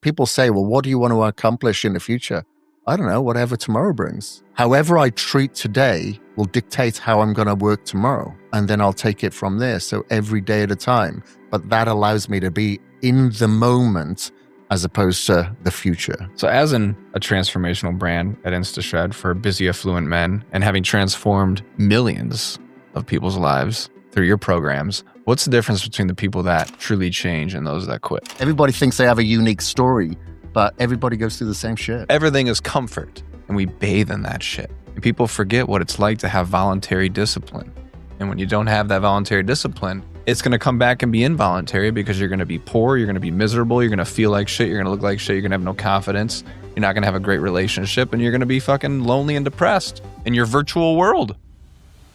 people say, well, what do you want to accomplish in the future? I don't know, whatever tomorrow brings. However I treat today will dictate how I'm going to work tomorrow. And then I'll take it from there. So every day at a time. But that allows me to be in the moment as opposed to the future. So as a transformational brand at InstaShred for busy, affluent men and having transformed millions of people's lives through your programs, what's the difference between the people that truly change and those that quit? Everybody thinks they have a unique story, but everybody goes through the same shit. Everything is comfort, and we bathe in that shit. And people forget what it's like to have voluntary discipline. And when you don't have that voluntary discipline, it's going to come back and be involuntary because you're going to be poor, you're going to be miserable, you're going to feel like shit, you're going to look like shit, you're going to have no confidence, you're not going to have a great relationship, and you're going to be fucking lonely and depressed in your virtual world.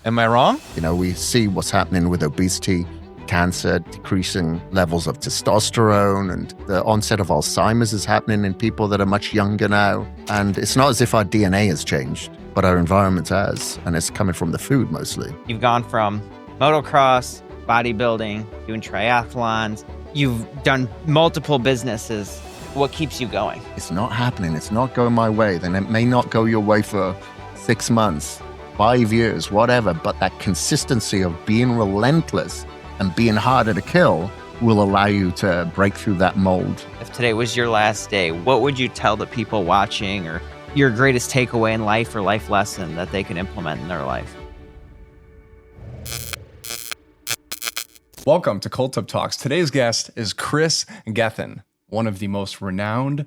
Am I wrong? You know, we see what's happening with obesity, cancer, decreasing levels of testosterone, and the onset of Alzheimer's is happening in people that are much younger now. And it's not as if our DNA has changed, but our environment has, and it's coming from the food mostly. You've gone from motocross, bodybuilding, doing triathlons. You've done multiple businesses. What keeps you going? It's not happening. It's not going my way. Then it may not go your way for 6 months, 5 years, whatever. But that consistency of being relentless and being harder to kill will allow you to break through that mold. If today was your last day, what would you tell the people watching, or your greatest takeaway in life or life lesson that they can implement in their life? Welcome to Cult Up Talks. Today's guest is Kris Gethin, one of the most renowned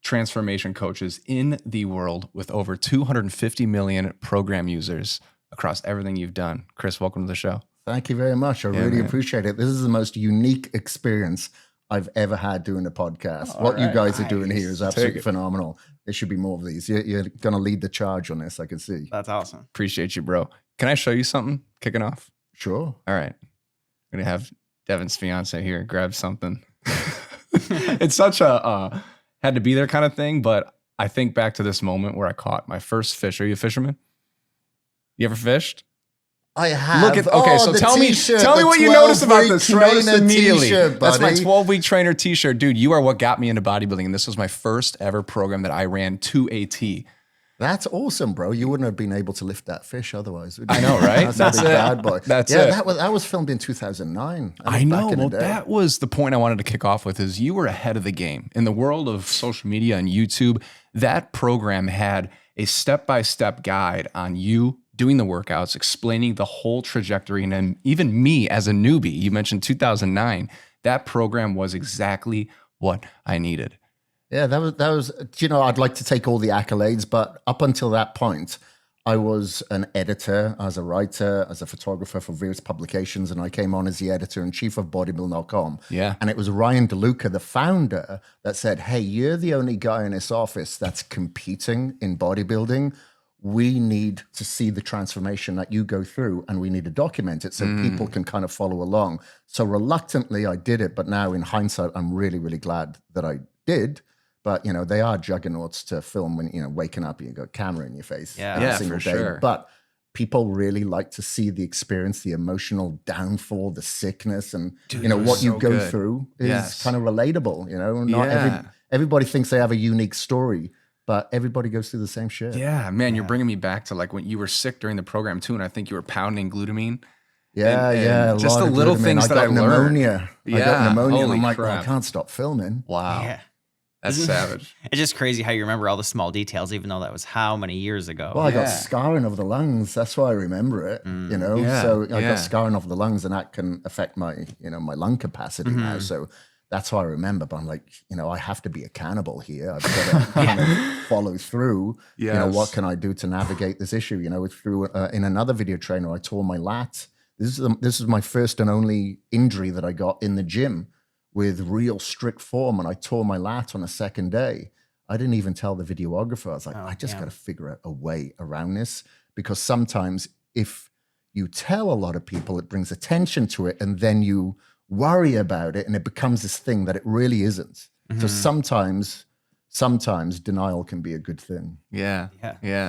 transformation coaches in the world with over 250 million program users across everything you've done. Kris, welcome to the show. Thank you very much. I really appreciate it. This is the most unique experience I've ever had doing a podcast. What you guys are doing here is absolutely phenomenal. There should be more of these. You're going to lead the charge on this, I can see. That's awesome. Appreciate you, bro. Can I show you something kicking off? Sure. All right. I'm going to have Devin's fiance here grab something. It's such a had to be there kind of thing, but I think back to this moment where I caught my first fish. Are you a fisherman? You ever fished? I have. Look at so tell me what you noticed about this. Notice immediately. That's my 12-week trainer t-shirt. Dude, you are what got me into bodybuilding, and this was my first ever program that I ran to a T. That's awesome, bro. You wouldn't have been able to lift that fish otherwise. Would you? I know, right? That's a big bad boy. That's it. That was filmed in 2009. I know. Well, that was the point I wanted to kick off with, is you were ahead of the game. In the world of social media and YouTube, that program had a step-by-step guide on you doing the workouts, explaining the whole trajectory. And then even me as a newbie, you mentioned 2009, that program was exactly what I needed. Yeah, that was, you know, I'd like to take all the accolades, but up until that point, I was an editor, as a writer, as a photographer for various publications, and I came on as the editor-in-chief of bodybuilding.com. Yeah. And it was Ryan DeLuca, the founder, that said, hey, you're the only guy in this office that's competing in bodybuilding. We need to see the transformation that you go through, and we need to document it so people can kind of follow along. So reluctantly, I did it, but now in hindsight, I'm really, really glad that I did. But, you know, they are juggernauts to film when, you know, waking up, you got a camera in your face every single day. Sure. But people really like to see the experience, the emotional downfall, the sickness, and, you know, what you go through is kind of relatable. You know, not everybody thinks they have a unique story, but everybody goes through the same shit. Yeah, man, you're bringing me back to like when you were sick during the program too, and I think you were pounding glutamine. Yeah. Just the little things that I learned. Pneumonia. I got pneumonia. Holy I'm like, crap. I can't stop filming. Wow. Yeah. That's savage. It's just crazy how you remember all the small details, even though that was how many years ago. Well, I got scarring of the lungs. That's why I remember it, you know? So I got scarring of the lungs, and that can affect my, you know, my lung capacity now. So that's why I remember. But I'm like, you know, I have to be accountable here. I've got to kind of follow through. You know, what can I do to navigate this issue? You know, through in another video trainer, I tore my lat. This is my first and only injury that I got in the gym with real strict form, and I tore my lat on the second day. I didn't even tell the videographer. I was like, I just got to figure out a way around this, because sometimes if you tell a lot of people, it brings attention to it, and then you worry about it, and it becomes this thing that it really isn't. So sometimes sometimes denial can be a good thing. Yeah.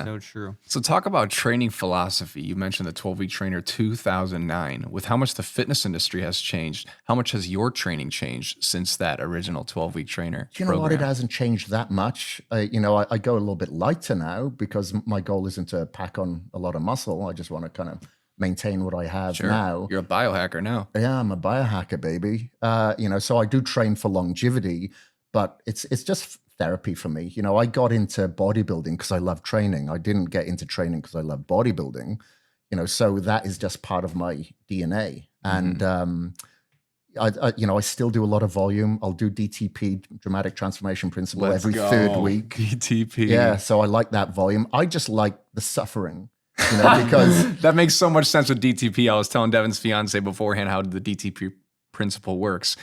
So true. So talk about training philosophy. You mentioned the 12-week trainer 2009. With how much the fitness industry has changed, how much has your training changed since that original 12-week trainer You know program? what? It hasn't changed that much. I go a little bit lighter now because my goal isn't to pack on a lot of muscle. I just want to kind of maintain what I have now. You're a biohacker now. Yeah, I'm a biohacker, baby. So I do train for longevity, but it's just therapy for me. I got into bodybuilding because I love training. I didn't get into training because I love bodybuilding. So that is just part of my DNA. And I still do a lot of volume. I'll do DTP, dramatic transformation principle, every third week. DTP. Yeah, so I like that volume. I just like the suffering, because that makes so much sense with DTP. I was telling Devin's fiance beforehand how the DTP principle works.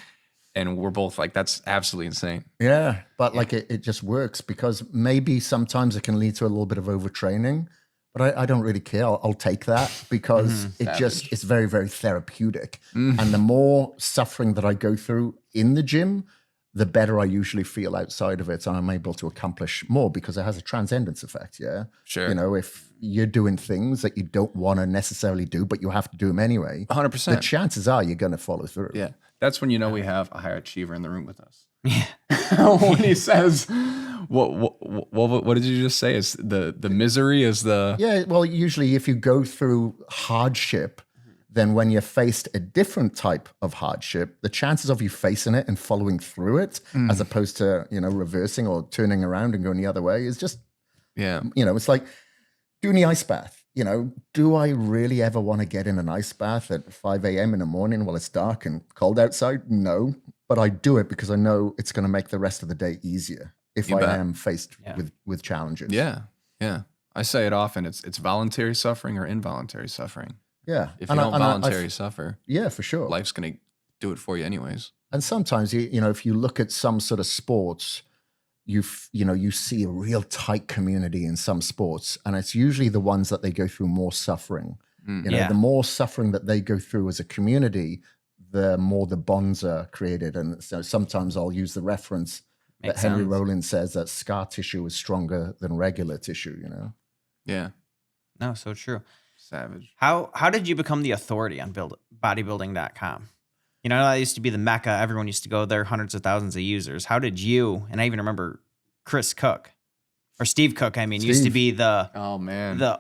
And we're both like, that's absolutely insane. Yeah, but like it just works because maybe sometimes it can lead to a little bit of overtraining, but I don't really care. I'll take that because it's very, very therapeutic. And the more suffering that I go through in the gym, the better I usually feel outside of it. And I'm able to accomplish more because it has a transcendence effect. Yeah. Sure. If you're doing things that you don't want to necessarily do, but you have to do them anyway, 100%. the chances are you're going to follow through. Yeah. That's when we have a high achiever in the room with us. Yeah. When he says, what did you just say? Is the misery is the... Yeah, well, usually if you go through hardship, then when you're faced a different type of hardship, the chances of you facing it and following through it, as opposed to, reversing or turning around and going the other way is just, it's like doing the ice bath. Do I really ever want to get in an ice bath at 5 a.m. in the morning while it's dark and cold outside? No, but I do it because I know it's going to make the rest of the day easier if I am faced with challenges. Yeah, yeah. I say it often. It's voluntary suffering or involuntary suffering. Yeah. If you don't voluntarily suffer, yeah, for sure, life's going to do it for you anyways. And sometimes, if you look at some sort of sports, you see a real tight community in some sports, and it's usually the ones that they go through more suffering. The more suffering that they go through as a community, the more the bonds are created. And so sometimes I'll use the reference that Henry Rollins says that scar tissue is stronger than regular tissue. Yeah. No, so true. Savage. How did you become the authority on bodybuilding.com? That used to be the mecca. Everyone used to go there, hundreds of thousands of users. How did you, and I even remember Chris Cook, or Steve Cook, used to be the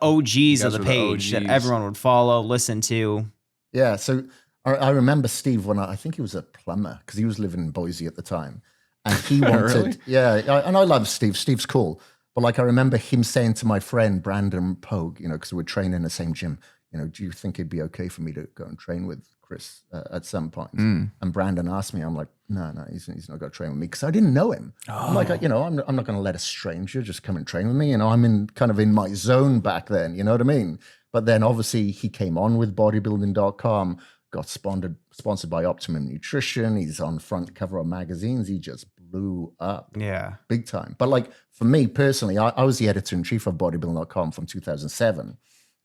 OGs of the page that everyone would follow, listen to. Yeah, so I remember Steve when I think he was a plumber because he was living in Boise at the time. And he wanted, and I love Steve. Steve's cool. But I remember him saying to my friend, Brandon Pogue, because we're training in the same gym, do you think it'd be okay for me to go and train with Chris at some point? And Brandon asked me, I'm like, no, he's not going to train with me because I didn't know him. I'm like, I'm not going to let a stranger just come and train with me. I'm in my zone back then, you know what I mean? But then obviously he came on with bodybuilding.com, got sponsored by Optimum Nutrition. He's on front cover of magazines. He just blew up. Yeah. Big time. But for me personally, I was the editor-in-chief of bodybuilding.com from 2007.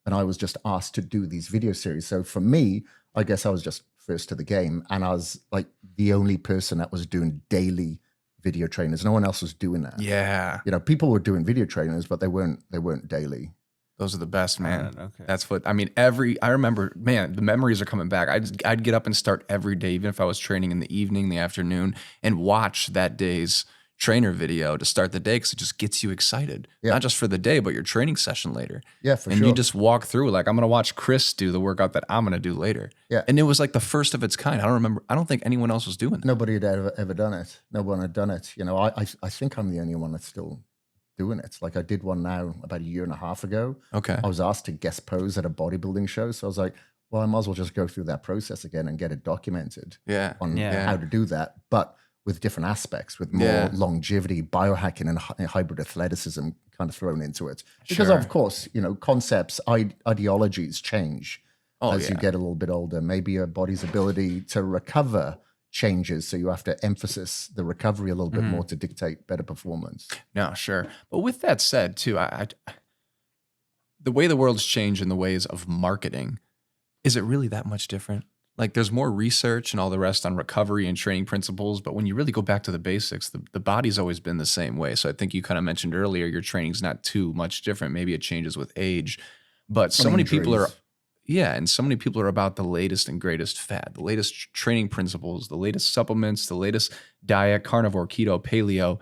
And I was just asked to do these video series. So for me, I guess I was just first to the game. And I was the only person that was doing daily video trainers. No one else was doing that. Yeah. People were doing video trainers, but they weren't daily. Those are the best, man. Okay. That's what, I remember, man, the memories are coming back. I'd get up and start every day, even if I was training in the evening, the afternoon, and watch that day's trainer video to start the day because it just gets you excited. Yeah. Not just for the day, but your training session later. Yeah, for sure. And you just walk through I'm going to watch Chris do the workout that I'm going to do later. Yeah. And it was the first of its kind. I don't think anyone else was doing that. Nobody had ever done it. No one had done it. I think I'm the only one that's still doing it. I did one now about a year and a half ago. Okay. I was asked to guest pose at a bodybuilding show. So I was like, well, I might as well just go through that process again and get it documented on how to do that. But with different aspects, with more longevity, biohacking and hybrid athleticism kind of thrown into it. Because of course, concepts, ideologies change as you get a little bit older. Maybe your body's ability to recover changes. So you have to emphasize the recovery a little bit more to dictate better performance. No, sure. But with that said too, the way the world's changed in the ways of marketing, is it really that much different? like there's more research and all the rest on recovery and training principles, but when you really go back to the basics, the body's always been the same way. So I think you kind of mentioned earlier, your training's not too much different. Maybe it changes with age, but so many people are, and so many people are about the latest and greatest fad, the latest training principles, the latest supplements, the latest diet, carnivore, keto, paleo,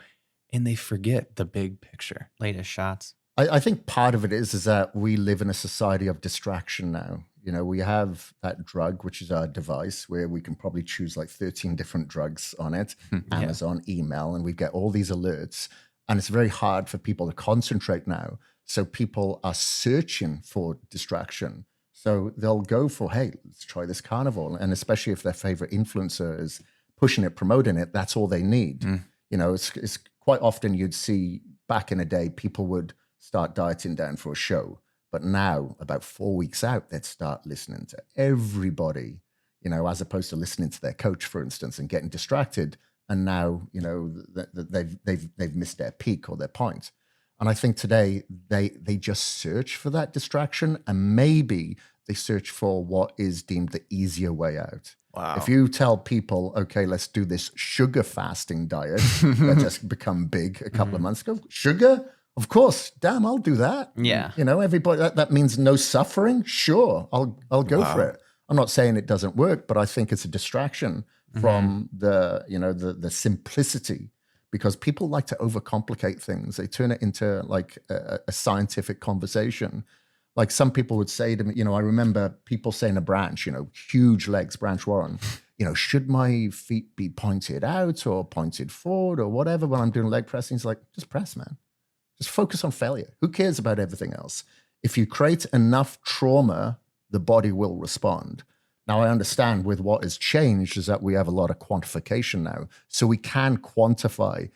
and they forget the big picture. Latest shots. I think part of it is that we live in a society of distraction now. You know, we have that drug, which is our device, where we can probably choose like 13 different drugs on it, Amazon, email, and we get all these alerts. And it's very hard for people to concentrate now. So people are searching for distraction. So they'll go for, hey, let's try this carnivore. And especially if their favorite influencer is pushing it, promoting it, that's all they need. You know, it's quite often you'd see back in the day, people would start dieting down for a show. But now, about 4 weeks out, they'd start listening to everybody, you know, as opposed to listening to their coach, for instance, and getting distracted. And now, you know, they've missed their peak or their point. And I think today they just search for that distraction, and maybe they search for what is deemed the easier way out. Wow. If you tell people, okay, let's do this sugar fasting diet that just become big a couple of months ago, sugar? Of course, damn, I'll do that. Yeah. You know, everybody, that means no suffering. Sure, I'll go for it. I'm not saying it doesn't work, but I think it's a distraction from the simplicity, because people like to overcomplicate things. They turn it into like a scientific conversation. Like some people would say to me, you know, I remember people saying a branch, you know, huge legs, Branch Warren, you know, should my feet be pointed out or pointed forward or whatever when I'm doing leg pressing? He's like, just press, man. Just focus on failure. Who cares about everything else? If you create enough trauma, the body will respond. Now, I understand with what has changed is that we have a lot of quantification now. So we can quantify,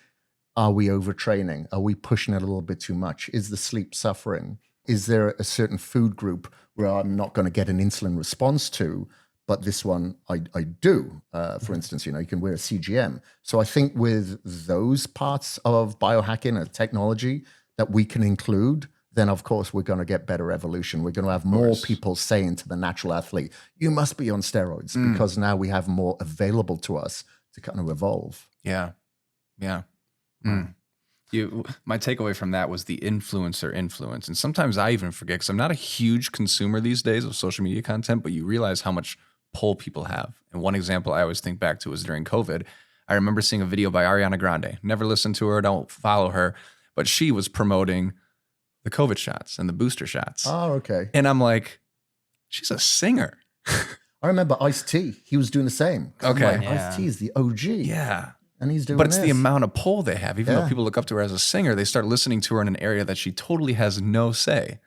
are we overtraining? Are we pushing it a little bit too much? Is the sleep suffering? Is there a certain food group where I'm not going to get an insulin response to, but this one I do? For instance, you know, you can wear a CGM. So I think with those parts of biohacking and technology that we can include, then of course we're going to get better evolution. We're going to have more people saying to the natural athlete, you must be on steroids, because now we have more available to us to kind of evolve. Yeah. My takeaway from that was the influencer influence. And sometimes I even forget, because I'm not a huge consumer these days of social media content, but you realize how much pull people have. And one example I always think back to was during COVID. I remember seeing a video by Ariana Grande. Never listened to her, don't follow her, but she was promoting the COVID shots and the booster shots. Oh, okay. And I'm like, she's a singer. I remember Ice-T. He was doing the same. Okay. Like, Ice-T is the OG. Yeah. And he's doing But it's this. the amount of pull they have. Even though people look up to her as a singer, they start listening to her in an area that she totally has no say.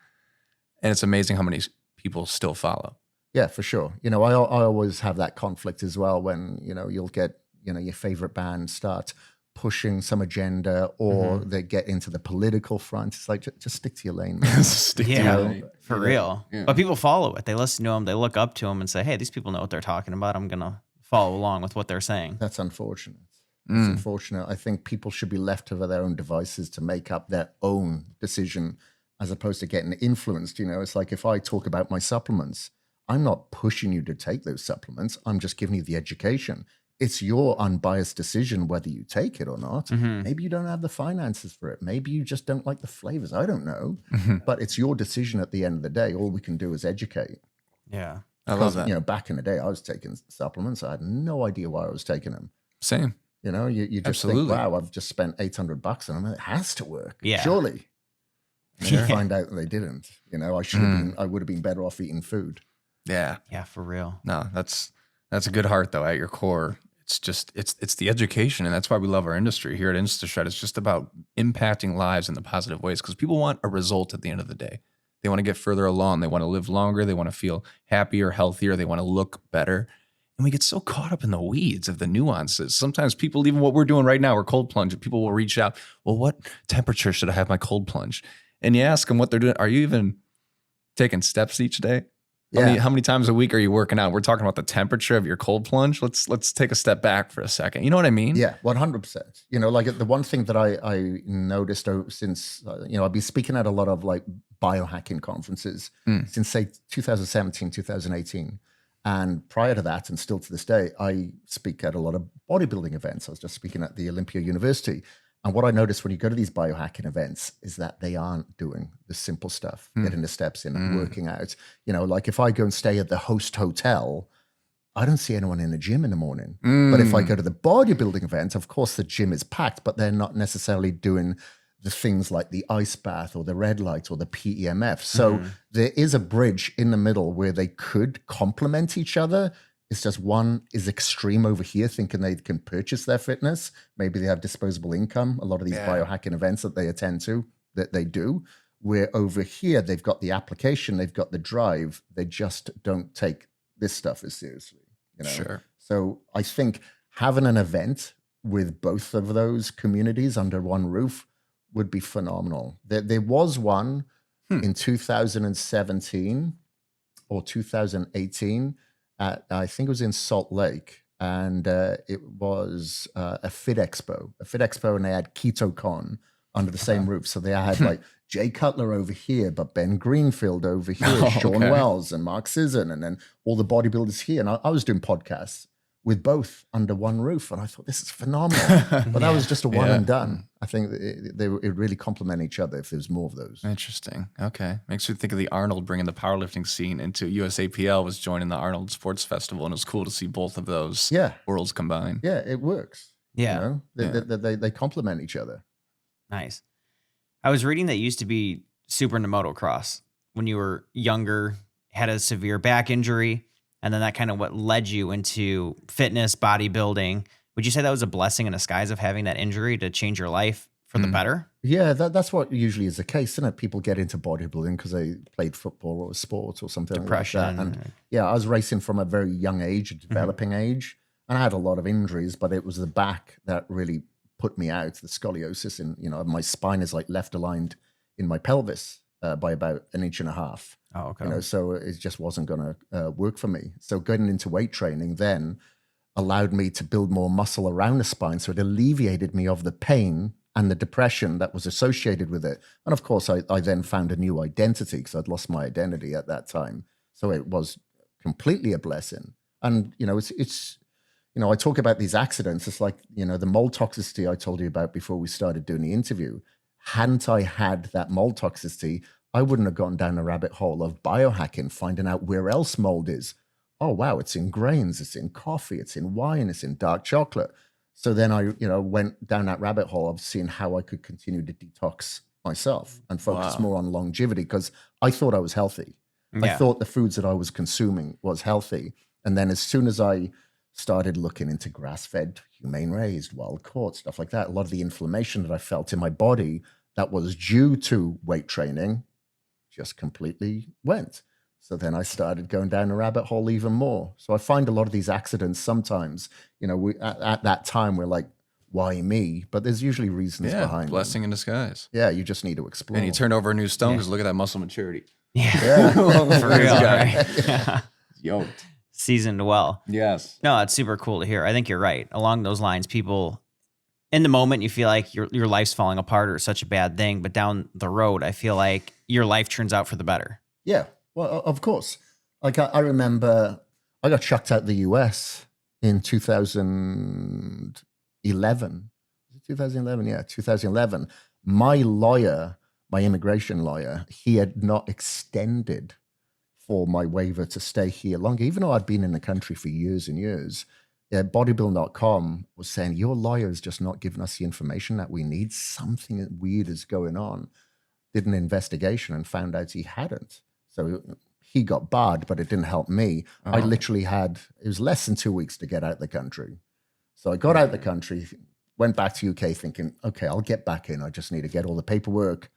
And it's amazing how many people still follow. Yeah, for sure. You know, I always have that conflict as well when, you know, you'll get, you know, your favorite band start pushing some agenda, or they get into the political front. It's like, just stick to your lane, man. Stick to your lane. For real. Yeah. But people follow it. They listen to them. They look up to them and say, hey, these people know what they're talking about. I'm going to follow along with what they're saying. That's unfortunate. It's unfortunate. I think people should be left to their own devices to make up their own decision, as opposed to getting influenced. You know, it's like if I talk about my supplements, I'm not pushing you to take those supplements. I'm just giving you the education. It's your unbiased decision whether you take it or not. Maybe you don't have the finances for it. Maybe you just don't like the flavors. I don't know. But it's your decision at the end of the day. All we can do is educate. Yeah. I love that. You know, back in the day, I was taking supplements. I had no idea why I was taking them. Same. You know, you just think, wow, I've just spent $800 on them. It has to work. Yeah. Surely. And you find out that they didn't. You know, I would have been better off eating food. Yeah. Yeah, for real. No, that's a good heart though. At your core, it's just it's the education, and that's why we love our industry here at InstaShred. It's just about impacting lives in the positive ways, because people want a result at the end of the day. They want to get further along. They want to live longer. They want to feel happier, healthier. They want to look better. And we get so caught up in the weeds of the nuances. Sometimes people, even what we're doing right now, we're cold plunge. People will reach out, well, what temperature should I have my cold plunge? And you ask them what they're doing. Are you even taking steps each day? Yeah. How many times a week are you working out? We're talking about the temperature of your cold plunge. Let's take a step back for a second. You know what I mean? Yeah, 100%. You know, like the one thing that I noticed since, you know, I've been speaking at a lot of like biohacking conferences since say 2017, 2018. And prior to that, and still to this day, I speak at a lot of bodybuilding events. I was just speaking at the Olympia University. And what I noticed when you go to these biohacking events is that they aren't doing the simple stuff, getting the steps in and working out. You know, like if I go and stay at the host hotel, I don't see anyone in the gym in the morning. But if I go to the bodybuilding event, of course the gym is packed, but they're not necessarily doing the things like the ice bath or the red light or the PEMF. So there is a bridge in the middle where they could complement each other. It's just one is extreme over here, thinking they can purchase their fitness. Maybe they have disposable income. A lot of these biohacking events that they attend to, that they do, where over here, they've got the application, they've got the drive. They just don't take this stuff as seriously. You know? Sure. So I think having an event with both of those communities under one roof would be phenomenal. There was one in 2017 or 2018. I think it was in Salt Lake, and it was a Fit Expo, and they had KetoCon under the same roof. So they had like Jay Cutler over here, but Ben Greenfield over here, Sean Wells and Mark Sisson, and then all the bodybuilders here. And I was doing podcasts with both under one roof, and I thought, this is phenomenal. But that was just a one and done. I think it really complement each other if there's more of those. Interesting. Okay. Makes me think of the Arnold bringing the powerlifting scene into USAPL, was joining the Arnold Sports Festival, and it was cool to see both of those worlds combine. Yeah, it works. Yeah. You know? They complement each other. Nice. I was reading that you used to be super into motocross when you were younger, had a severe back injury, and then that kind of what led you into fitness, bodybuilding. Would you say that was a blessing in disguise of having that injury to change your life for the better? Yeah, that's what usually is the case, isn't it? People get into bodybuilding because they played football or sport or something Depression. like that. And yeah, I was racing from a very young age, a developing age, and I had a lot of injuries, but it was the back that really put me out, the scoliosis. And, you know, my spine is like left aligned in my pelvis by about 1.5 inches. Oh, okay. You know, so it just wasn't going to work for me. So getting into weight training then allowed me to build more muscle around the spine. So it alleviated me of the pain and the depression that was associated with it. And of course, I then found a new identity because I'd lost my identity at that time. So it was completely a blessing. And, you know, it's you know, I talk about these accidents. It's like, you know, the mold toxicity I told you about before we started doing the interview. Hadn't I had that mold toxicity, I wouldn't have gone down a rabbit hole of biohacking, finding out where else mold is. Oh, wow, it's in grains, it's in coffee, it's in wine, it's in dark chocolate. So then I, you know, went down that rabbit hole of seeing how I could continue to detox myself and focus more on longevity because I thought I was healthy. I thought the foods that I was consuming was healthy. And then as soon as I started looking into grass-fed, humane raised, wild caught, stuff like that, a lot of the inflammation that I felt in my body that was due to weight training just completely went. So then I started going down a rabbit hole even more. So I find a lot of these accidents sometimes, you know, at that time we're like, why me? But there's usually reasons behind it. Blessing in disguise. Yeah, you just need to explore. And you turned over a new stone because look at that muscle maturity. Yeah. For real, right? Yoked. Seasoned well. Yes. No, it's super cool to hear. I think you're right. Along those lines, people, in the moment, you feel like your life's falling apart or such a bad thing, but down the road, I feel like your life turns out for the better. Yeah, well, of course. Like I remember I got chucked out the US in 2011. 2011, yeah, 2011. My lawyer, my immigration lawyer, he had not extended for my waiver to stay here longer, even though I'd been in the country for years and years. Bodybuild.com was saying, your lawyer is just not giving us the information that we need. Something weird is going on. Did an investigation and found out he hadn't. So he got barred, but it didn't help me. I literally it was less than 2 weeks to get out of the country. So I got out of the country, went back to UK thinking, okay, I'll get back in. I just need to get all the paperwork,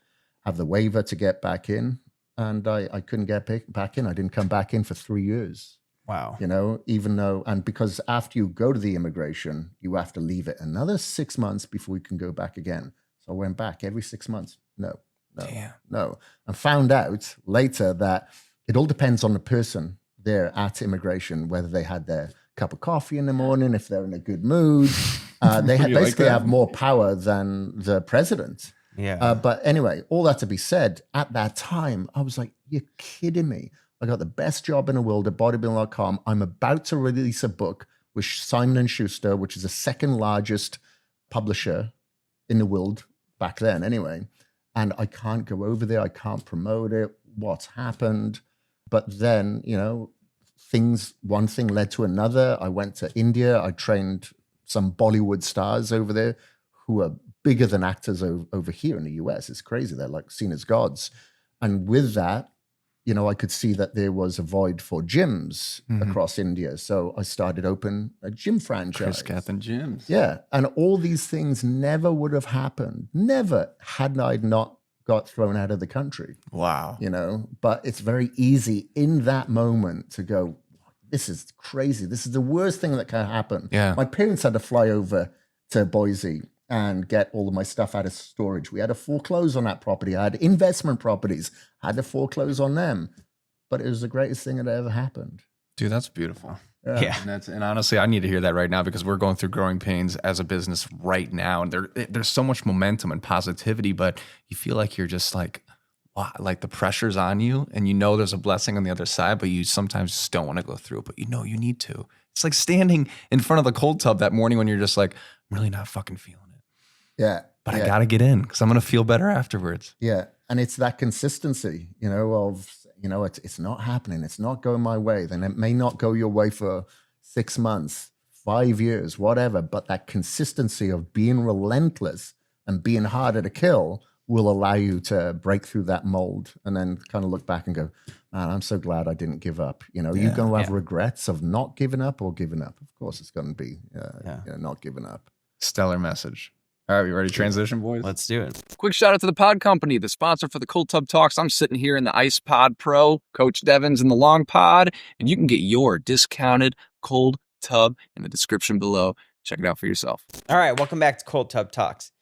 have the waiver to get back in. And I couldn't get back in. I didn't come back in for 3 years. Wow. You know, even though, and because after you go to the immigration, you have to leave it another 6 months before you can go back again. So I went back every 6 months. No. And found out later that it all depends on the person there at immigration, whether they had their cup of coffee in the morning, if they're in a good mood. They basically have more power than the president. Yeah. But anyway, all that to be said, at that time, I was like, you're kidding me. I got the best job in the world at bodybuilding.com. I'm about to release a book with Simon & Schuster, which is the second largest publisher in the world back then anyway. And I can't go over there. I can't promote it. What's happened? But then, one thing led to another. I went to India. I trained some Bollywood stars over there who are bigger than actors over here in the US. It's crazy. They're like seen as gods. And with that, I could see that there was a void for gyms across India. So I started open a gym franchise. Kris Gethin gyms. Yeah. And all these things never would have happened. Never had I not got thrown out of the country. Wow. But it's very easy in that moment to go, this is crazy. This is the worst thing that can happen. Yeah. My parents had to fly over to Boise and get all of my stuff out of storage. We had to foreclose on that property. I had investment properties. I had to foreclose on them. But it was the greatest thing that ever happened. Dude, that's beautiful. Yeah. And honestly, I need to hear that right now because we're going through growing pains as a business right now. And there's so much momentum and positivity, but you feel like you're just like, wow, like the pressure's on you and there's a blessing on the other side, but you sometimes just don't want to go through it, but you need to. It's like standing in front of the cold tub that morning when you're just like, I'm really not fucking feeling it. Yeah. But I got to get in because I'm going to feel better afterwards. Yeah. And it's that consistency, it's not happening. It's not going my way. Then it may not go your way for 6 months, 5 years, whatever. But that consistency of being relentless and being harder to kill will allow you to break through that mold and then kind of look back and go, man, I'm so glad I didn't give up. You're going to have regrets of not giving up or giving up. Of course, it's going to be not giving up. Stellar message. All right, you ready to transition, boys? Let's do it. Quick shout out to the Pod Company, the sponsor for the Cold Tub Talks. I'm sitting here in the Ice Pod Pro, Coach Devin's in the Long Pod, and you can get your discounted cold tub in the description below. Check it out for yourself. All right, welcome back to Cold Tub Talks.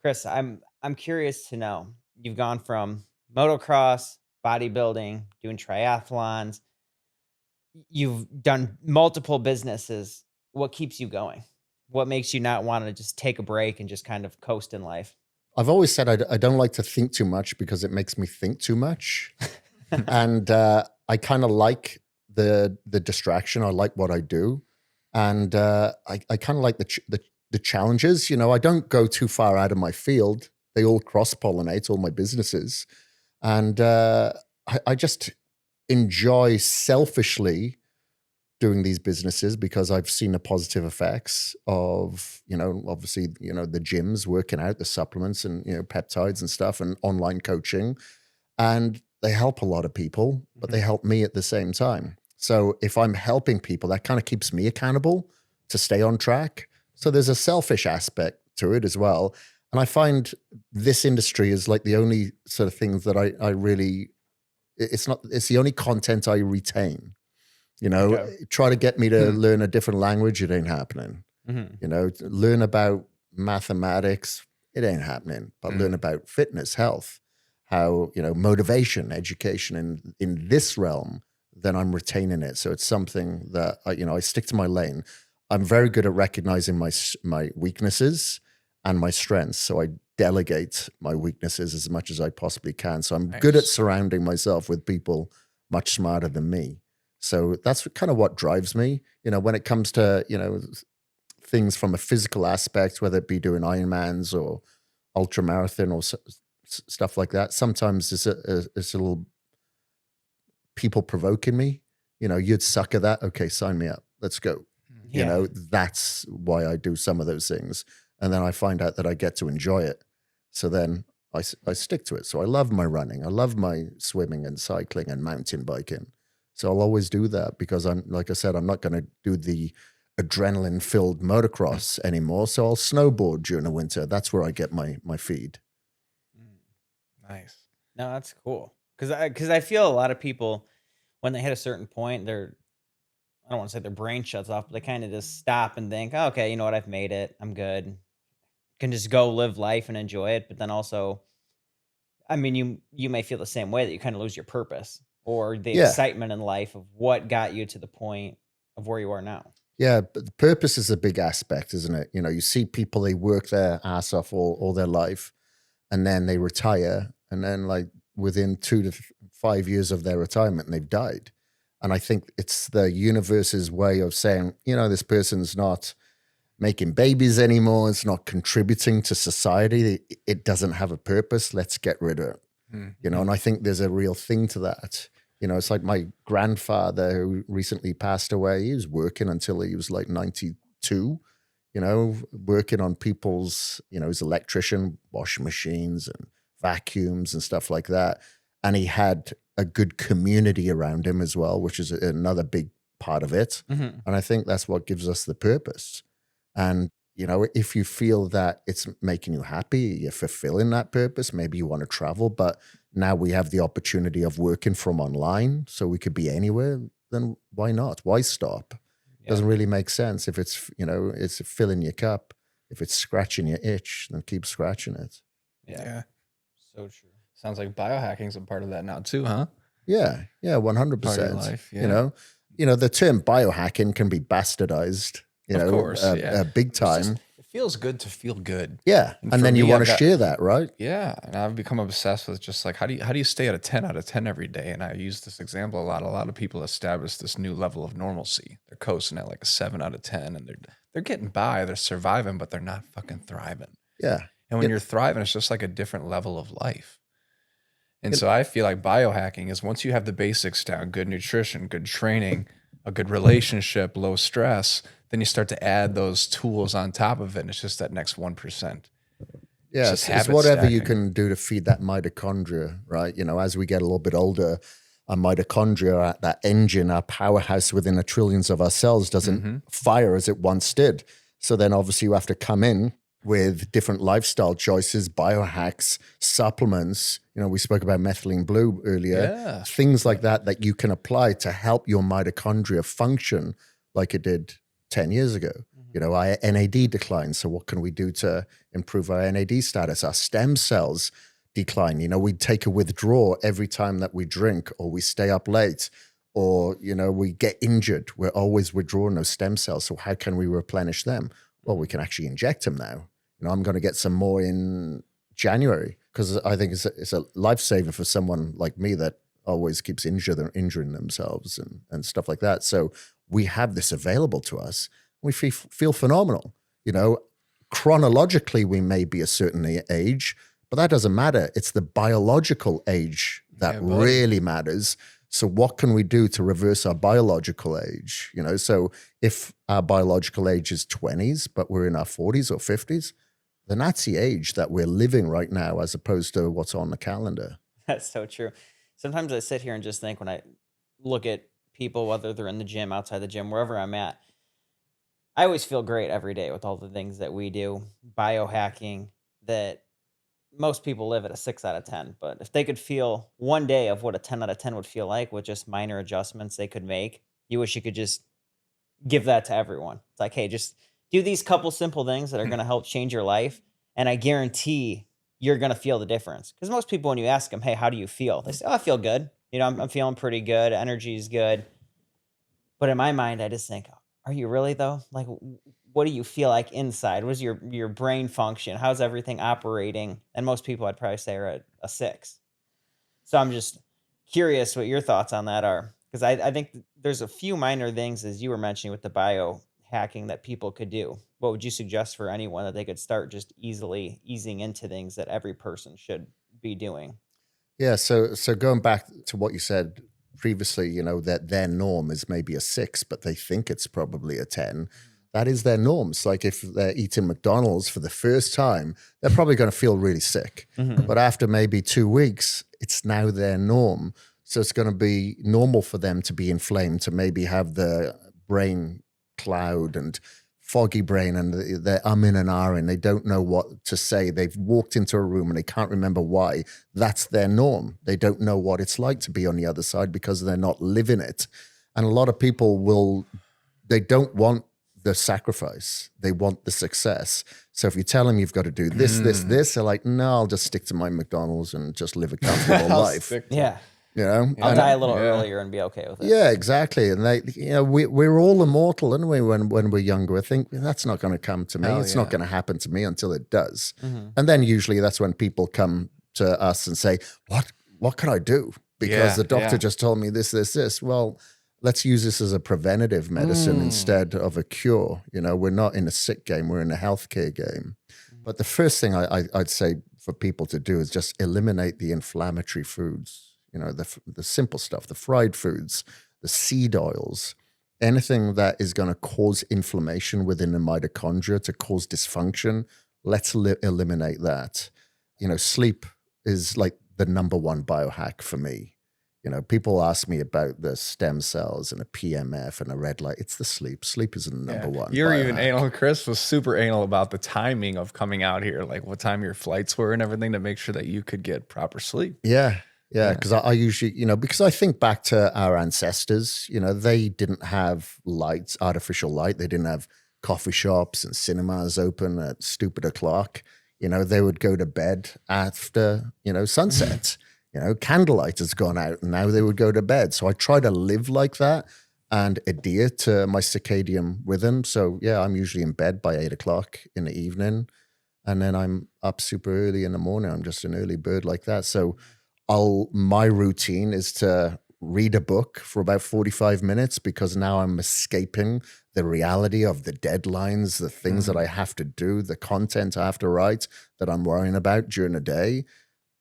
Kris, I'm curious to know, you've gone from motocross, bodybuilding, doing triathlons. You've done multiple businesses. What keeps you going? What makes you not want to just take a break and just kind of coast in life? I've always said I don't like to think too much because it makes me think too much. And I kind of like the distraction. I like what I do. And I kind of like the challenges. I don't go too far out of my field. They all cross-pollinate, all my businesses. And I just enjoy selfishly doing these businesses because I've seen the positive effects of, obviously, the gyms, working out, the supplements and, peptides and stuff and online coaching. And they help a lot of people, but they help me at the same time. So if I'm helping people, that kind of keeps me accountable to stay on track. So there's a selfish aspect to it as well. And I find this industry is like the only sort of things that I really, it's the only content I retain. Try to get me to learn a different language, it ain't happening. Learn about mathematics, it ain't happening. But learn about fitness, health, how, motivation, education in this realm, then I'm retaining it. So it's something that, I stick to my lane. I'm very good at recognizing my weaknesses and my strengths. So I delegate my weaknesses as much as I possibly can. So I'm good at surrounding myself with people much smarter than me. So that's kind of what drives me, when it comes to, things from a physical aspect, whether it be doing Ironmans or ultra marathon or stuff like that. Sometimes it's a little people provoking me, you'd suck at that. Okay, sign me up. Let's go. Yeah. That's why I do some of those things. And then I find out that I get to enjoy it. So then I stick to it. So I love my running. I love my swimming and cycling and mountain biking. So I'll always do that because like I said, I'm not going to do the adrenaline-filled motocross anymore. So I'll snowboard during the winter. That's where I get my feed. Nice. No, that's cool. Because I feel a lot of people, when they hit a certain point, I don't want to say their brain shuts off, but they kind of just stop and think, oh, okay, you know what? I've made it. I'm good. Can just go live life and enjoy it. But then also, I mean, you may feel the same way that you kind of lose your purpose or the excitement in life of what got you to the point of where you are now. Yeah, but the purpose is a big aspect, isn't it? You see people, they work their ass off all their life and then they retire. And then like within 2 to 5 years of their retirement and they've died. And I think it's the universe's way of saying, this person's not making babies anymore. It's not contributing to society. It doesn't have a purpose. Let's get rid of it. And I think there's a real thing to that. It's like my grandfather who recently passed away. He was working until he was like 92, working on people's, he's an electrician, washing machines and vacuums and stuff like that. And he had a good community around him as well, which is another big part of it. And I think that's what gives us the purpose. And, if you feel that it's making you happy, you're fulfilling that purpose, maybe you want to travel, but now we have the opportunity of working from online, so we could be anywhere, then why not? Why stop? Doesn't really make sense. If it's, it's filling your cup, if it's scratching your itch, then keep scratching it. Yeah. So true. Sounds like biohacking's a part of that now too, huh? Yeah, 100%. Part of your life, yeah. The term biohacking can be bastardized, of course, big time. It feels good to feel good. Yeah, and then you want to share that, right? Yeah, and I've become obsessed with just like how do you stay at a 10 out of 10 every day? And I use this example a lot. A lot of people establish this new level of normalcy. They're coasting at like a 7 out of 10, and they're getting by, they're surviving, but they're not fucking thriving. Yeah, and when you're thriving, it's just like a different level of life. And so I feel like biohacking is once you have the basics down, good nutrition, good training, a good relationship, low stress, then you start to add those tools on top of it. And it's just that next 1%. Yeah, it's whatever you can do to feed that mitochondria, right? As we get a little bit older, our mitochondria, that engine, our powerhouse within the trillions of our cells doesn't fire as it once did. So then obviously you have to come in with different lifestyle choices, biohacks, supplements. We spoke about methylene blue earlier. Things like that you can apply to help your mitochondria function like it did 10 years ago. Our NAD declines. So what can we do to improve our NAD status? Our stem cells decline. We take a withdrawal every time that we drink or we stay up late or, we get injured. We're always withdrawing those stem cells. So how can we replenish them? Well, we can actually inject them now. I'm going to get some more in January because I think it's a lifesaver for someone like me that always keeps injuring themselves and stuff like that. So we have this available to us. We feel phenomenal. Chronologically, we may be a certain age, but that doesn't matter. It's the biological age that really matters. So what can we do to reverse our biological age? So if our biological age is 20s, but we're in our 40s or 50s, then that's the age that we're living right now as opposed to what's on the calendar. That's so true. Sometimes I sit here and just think when I look at people, whether they're in the gym, outside the gym, wherever I'm at, I always feel great every day with all the things that we do, biohacking, that most people live at a 6 out of 10. But if they could feel one day of what a 10 out of 10 would feel like with just minor adjustments they could make, you wish you could just give that to everyone. It's like, hey, just do these couple simple things that are going to help change your life. And I guarantee you're going to feel the difference. Because most people, when you ask them, hey, how do you feel? They say, oh, I feel good. I'm feeling pretty good. Energy is good. But in my mind, I just think, are you really though? Like, what do you feel like inside? What is your brain function? How's everything operating? And most people I'd probably say are at a 6. So I'm just curious what your thoughts on that are. Because I think there's a few minor things, as you were mentioning with the biohacking, that people could do. What would you suggest for anyone that they could start just easing into things that every person should be doing? Yeah. So going back to what you said previously, that their norm is maybe a 6, but they think it's probably a 10. That is their norms. Like if they're eating McDonald's for the first time, they're probably going to feel really sick. But after maybe 2 weeks, it's now their norm. So it's going to be normal for them to be inflamed, to maybe have the brain cloud and foggy brain, and they're umming and ahhing. They don't know what to say. They've walked into a room and they can't remember why. That's their norm. They don't know what it's like to be on the other side because they're not living it. And a lot of people they don't want the sacrifice. They want the success. So if you tell them you've got to do this, they're like, no, I'll just stick to my McDonald's and just live a comfortable life. Yeah. I'll die a little earlier and be okay with it. Yeah, exactly. And we're all immortal, aren't we? When we're younger, I think that's not going to come to me. It's not going to happen to me until it does. And then usually that's when people come to us and say, what can I do? Because the doctor just told me this. Well, let's use this as a preventative medicine instead of a cure. You know, we're not in a sick game, we're in a healthcare game. But the first thing I'd say for people to do is just eliminate the inflammatory foods, you know, the simple stuff, the fried foods, the seed oils, anything that is going to cause inflammation within the mitochondria to cause dysfunction. Let's eliminate that. You know, sleep is like the number one biohack for me. You know, people ask me about the stem cells and a PMF and a red light. It's the sleep. Sleep is the number one. You're biohack. even anal. Chris was super anal about the timing of coming out here, like what time your flights were and everything to make sure that you could get proper sleep. Yeah. Because I usually, you know, because I think back to our ancestors, you know, they didn't have lights, artificial light. They didn't have coffee shops and cinemas open at stupid o'clock. You know, they would go to bed after, you know, sunset. You know, candlelight has gone out and now they would go to bed. So I try to live like that and adhere to my circadian rhythm. So yeah, I'm usually in bed by 8 o'clock in the evening and then I'm up super early in the morning. I'm just an early bird like that. So my routine is to read a book for about 45 minutes because now I'm escaping the reality of the deadlines, the things that I have to do, the content I have to write that I'm worrying about during the day.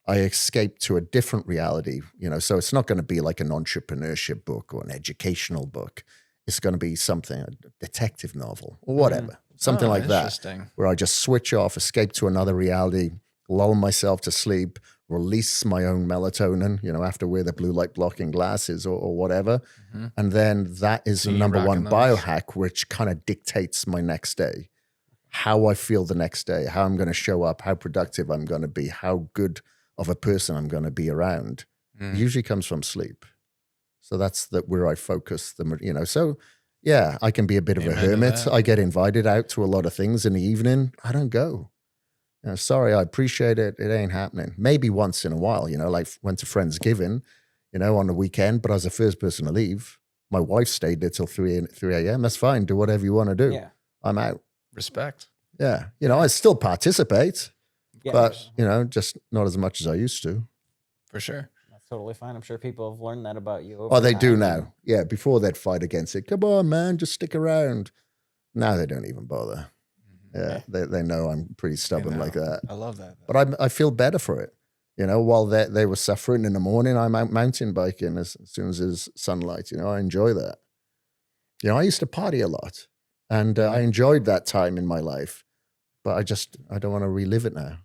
I escape to a different reality, you know, so it's not going to be like an entrepreneurship book or an educational book. It's going to be something, a detective novel or whatever, something like that, where I just switch off, escape to another reality, lull myself to sleep, release my own melatonin, you know, after wear the blue light blocking glasses or whatever. And then that is the number one biohack, which kind of dictates my next day, how I feel the next day, how I'm going to show up, how productive I'm going to be, how good of a person I'm going to be around. It usually comes from sleep. So that's where I focus, you know. So yeah, I can be a bit of a hermit. I get invited out to a lot of things in the evening. I don't go. You know, sorry, I appreciate it. It ain't happening. Maybe once in a while, you know, like went to Friendsgiving, you know, on the weekend, but I was the first person to leave. My wife stayed there till 3 a.m. That's fine. Do whatever you want to do. Yeah. I'm out. Respect. Yeah. You know, I still participate. Yeah, but, you know, just not as much as I used to. For sure. That's totally fine. I'm sure people have learned that about you. Oh, they do now. Yeah, before they'd fight against it. Come on, man, just stick around. Now they don't even bother. Yeah, they know I'm pretty stubborn like that. I love that. But I feel better for it. You know, while they were suffering in the morning, I'm out mountain biking as soon as there's sunlight. You know, I enjoy that. You know, I used to party a lot. And I enjoyed that time in my life. But I don't want to relive it now.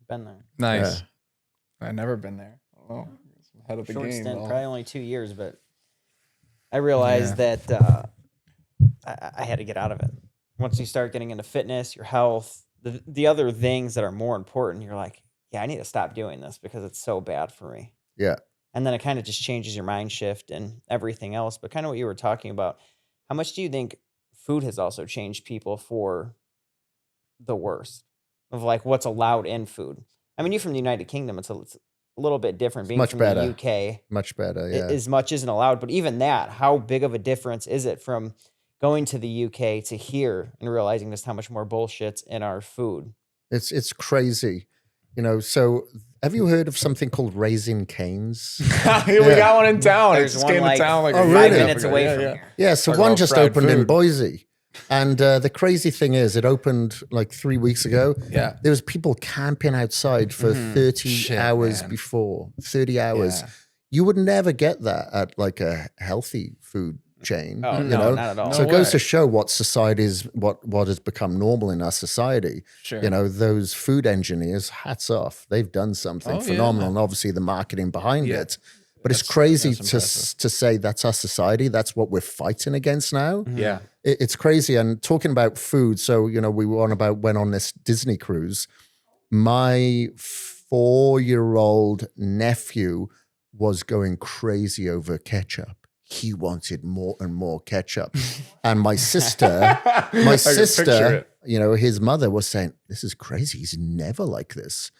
Been there. Nice. Yeah. I've never been there. Oh, ahead of the Short game. stint, probably only 2 years, but I realized that I had to get out of it. Once you start getting into fitness, your health, the other things that are more important, you're like, yeah, I need to stop doing this because it's so bad for me. Yeah. And then it kind of just changes your mind shift and everything else. But kind of what you were talking about, how much do you think food has also changed people for the worst? Of like what's allowed in food. I mean, you from the United Kingdom, it's a little bit different. Being much from better. the UK, much better. Yeah, as much isn't allowed. But even that, how big of a difference is it from going to the UK to here and realizing just how much more bullshit's in our food? It's crazy, you know. So, have you heard of something called Raising Cane's? We got one in town. There's one like, town like 5 minutes away from here. Yeah, so one just opened in Boise. And the crazy thing is, it opened like 3 weeks ago. Yeah. There was people camping outside for 30 hours before, 30 hours. Yeah. You would never get that at like a healthy food chain. Oh, you no, know? not at all. So it goes to show what what has become normal in our society. Sure. You know, those food engineers, hats off. They've done something phenomenal. And obviously the marketing behind it. But it's crazy to say that's our society. That's what we're fighting against now. Yeah. It's crazy. And talking about food, so, you know, we went on this Disney cruise. My 4-year-old nephew was going crazy over ketchup. He wanted more and more ketchup. And my sister, you know, his mother was saying, this is crazy. He's never like this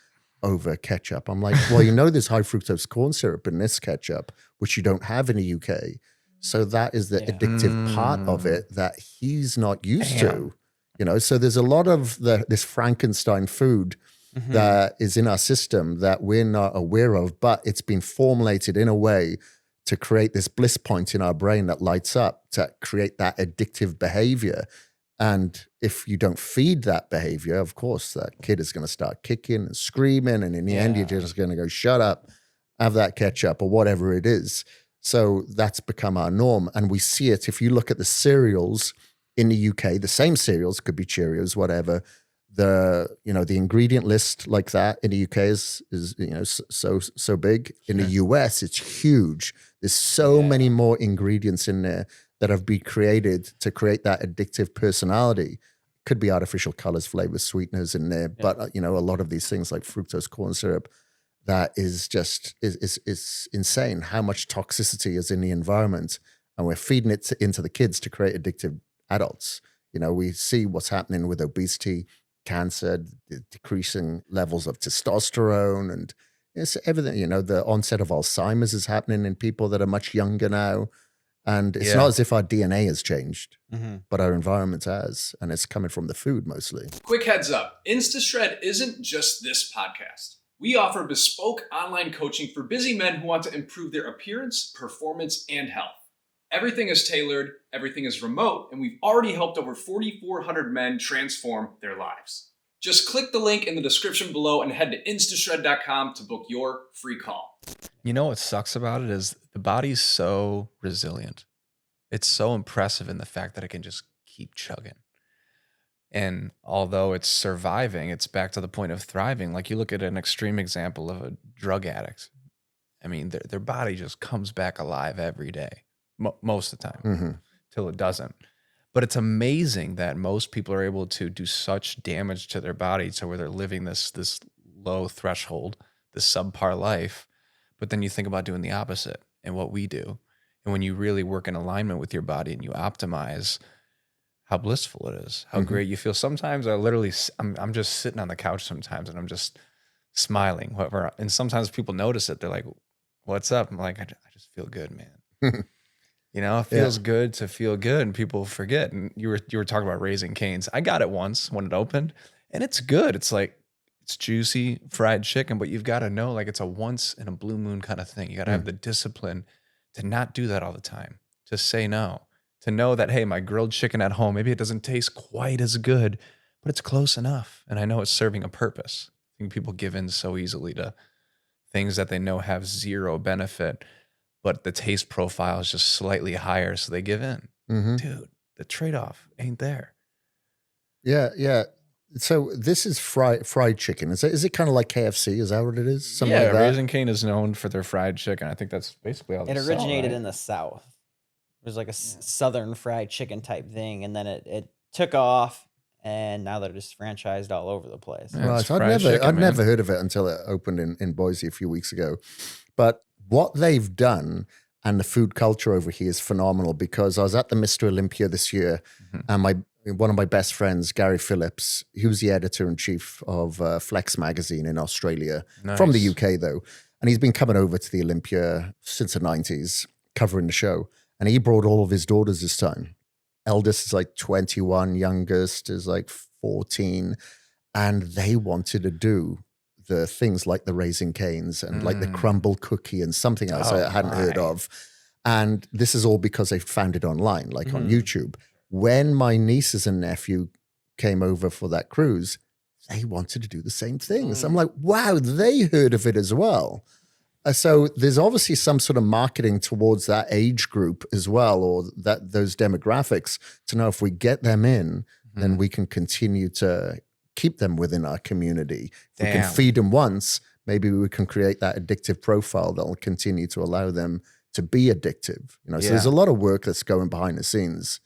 over ketchup. I'm like, well, you know, there's high fructose corn syrup in this ketchup, which you don't have in the UK. So that is the addictive part of it that he's not used to, you know. So there's a lot of this Frankenstein food that is in our system that we're not aware of, but it's been formulated in a way to create this bliss point in our brain that lights up to create that addictive behavior. And if you don't feed that behavior, of course, that kid is going to start kicking and screaming. And in the end, you're just going to go, shut up, have that ketchup or whatever it is. So that's become our norm. And we see it. If you look at the cereals in the UK, the same cereals, could be Cheerios, whatever, the ingredient list like that in the UK is so big. In the US, it's huge. There's so many more ingredients in there that have been created to create that addictive personality. Could be artificial colors, flavors, sweeteners in there, but a lot of these things like fructose corn syrup, that is just is insane how much toxicity is in the environment, and we're feeding it into the kids to create addictive adults. We see what's happening with obesity, cancer, the decreasing levels of testosterone, and it's everything. The onset of Alzheimer's is happening in people that are much younger now. And it's not as if our DNA has changed, but our environment has, and it's coming from the food mostly. Quick heads up, InstaShred isn't just this podcast. We offer bespoke online coaching for busy men who want to improve their appearance, performance, and health. Everything is tailored, everything is remote, and we've already helped over 4,400 men transform their lives. Just click the link in the description below and head to instashred.com to book your free call. You know what sucks about it is the body's so resilient. It's so impressive in the fact that it can just keep chugging. And although it's surviving, it's back to the point of thriving. Like you look at an extreme example of a drug addict. I mean, their body just comes back alive every day, most of the time, till it doesn't. But it's amazing that most people are able to do such damage to their body to where they're living this low threshold, this subpar life. But then you think about doing the opposite and what we do. And when you really work in alignment with your body and you optimize, how blissful it is, how great you feel. Sometimes I'm just sitting on the couch sometimes and I'm just smiling, whatever. And sometimes people notice it. They're like, what's up? I'm like, I just feel good, man. It feels good to feel good, and people forget. And you were talking about Raising Cane's. I got it once when it opened, and it's good. It's like, it's juicy fried chicken, but you've got to know, like, it's a once in a blue moon kind of thing. You got to have the discipline to not do that all the time, to say no, to know that, hey, my grilled chicken at home, maybe it doesn't taste quite as good, but it's close enough. And I know it's serving a purpose. I think people give in so easily to things that they know have zero benefit, but the taste profile is just slightly higher, so they give in. Dude, the trade-off ain't there. Yeah. So this is fried chicken. Is it kind of like KFC? Is that what it is? Something like that? Raising Cane is known for their fried chicken. I think that's basically all. It originated in the South. It was like a Southern fried chicken type thing, and then it took off, and now they're just franchised all over the place. Yeah, right. I'd never heard of it until it opened in Boise a few weeks ago. But what they've done and the food culture over here is phenomenal, because I was at the Mr. Olympia this year, and one of my best friends, Gary Phillips, he was the editor-in-chief of Flex magazine in Australia, from the UK though. And he's been coming over to the Olympia since the 90s, covering the show. And he brought all of his daughters this time. Eldest is like 21, youngest is like 14. And they wanted to do the things like the Raising Cane's and like the crumble cookie and something else I hadn't heard of. And this is all because they found it online, like on YouTube. When my nieces and nephew came over for that cruise, they wanted to do the same things. I'm like, wow, they heard of it as well. So there's obviously some sort of marketing towards that age group as well, or those demographics, to know if we get them in, then we can continue to keep them within our community. If we can feed them once, maybe we can create that addictive profile that will continue to allow them to be addictive. So there's a lot of work that's going behind the scenes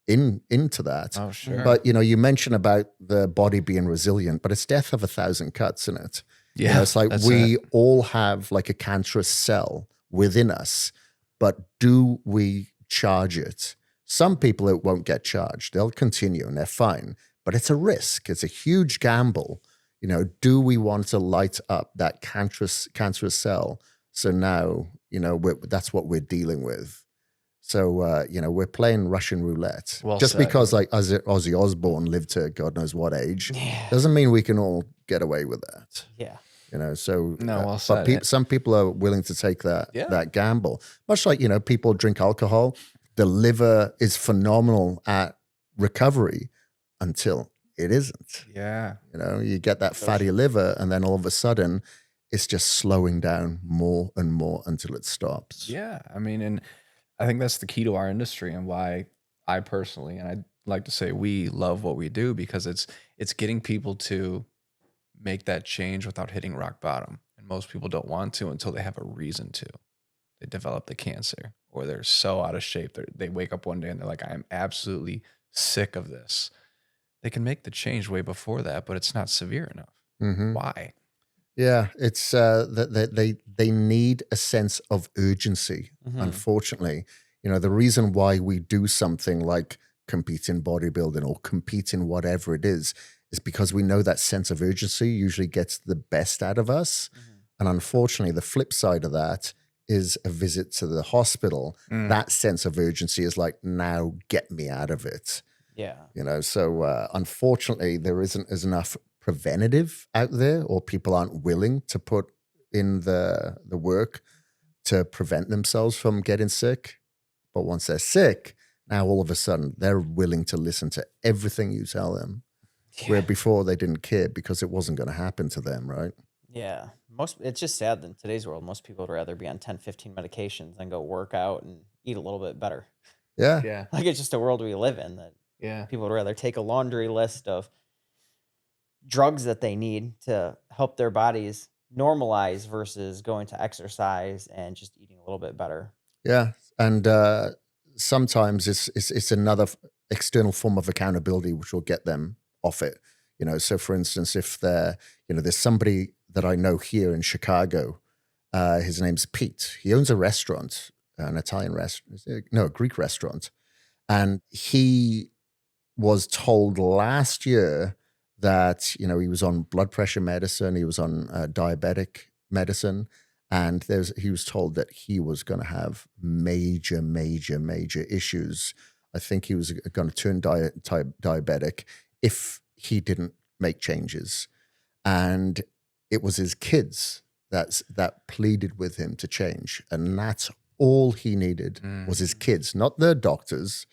into that. Oh, sure. But, you mentioned about the body being resilient, but it's death of 1,000 cuts in it. Yeah, it's like we all have like a cancerous cell within us, but do we charge it? Some people, it won't get charged. They'll continue and they're fine, but it's a risk. It's a huge gamble. Do we want to light up that cancerous cell? So now, that's what we're dealing with. So, we're playing Russian roulette. Well Just said. because like Ozzy Osbourne lived to God knows what age doesn't mean we can all get away with that. Yeah. So No, well said. but some people are willing to take that gamble. Much like, people drink alcohol. The liver is phenomenal at recovery until it isn't. Yeah. You get that fatty liver, and then all of a sudden it's just slowing down more and more until it stops. Yeah. I mean, and I think that's the key to our industry and why I personally, and I'd like to say we love what we do, because it's getting people to make that change without hitting rock bottom. And most people don't want to until they have a reason to. They develop the cancer, or they're so out of shape. They wake up one day and they're like, I am absolutely sick of this. They can make the change way before that, but it's not severe enough. Mm-hmm. Why? Yeah, it's that they need a sense of urgency. Mm-hmm. Unfortunately, the reason why we do something like compete in bodybuilding or compete in whatever it is because we know that sense of urgency usually gets the best out of us. Mm-hmm. And unfortunately, the flip side of that is a visit to the hospital. That sense of urgency is like, now get me out of it. Yeah. So unfortunately, there isn't as enough preventative out there, or people aren't willing to put in the work to prevent themselves from getting sick. But once they're sick, now all of a sudden they're willing to listen to everything you tell them, where before they didn't care because it wasn't going to happen to them, right? Yeah. It's just sad that in today's world, most people would rather be on 10, 15 medications than go work out and eat a little bit better. Yeah. Yeah. Like, it's just a world we live in that people would rather take a laundry list of drugs that they need to help their bodies normalize versus going to exercise and just eating a little bit better. Yeah. And sometimes it's another external form of accountability which will get them off it. So for instance, if there's somebody that I know here in Chicago, his name's Pete. He owns a restaurant, an Italian restaurant, no, a Greek restaurant. And he was told last year that, he was on blood pressure medicine, he was on diabetic medicine, and he was told that he was going to have major, major, major issues. I think he was going to turn diabetic if he didn't make changes. And it was his kids that pleaded with him to change. And that's all he needed was his kids, not the doctors,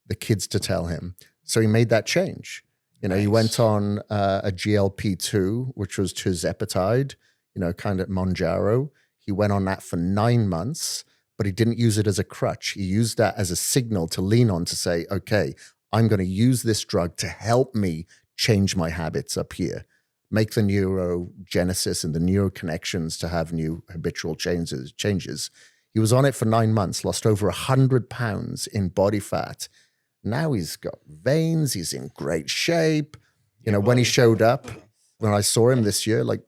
the kids to tell him. So he made that change. He went on a GLP-2, which was tirzepatide, kind of Mounjaro. He went on that for 9 months, but he didn't use it as a crutch. He used that as a signal to lean on to say, okay, I'm going to use this drug to help me change my habits up here, make the neurogenesis and the neuroconnections to have new habitual changes. He was on it for 9 months, lost over 100 pounds in body fat. Now he's got veins. He's in great shape. When he showed up, when I saw him this year, like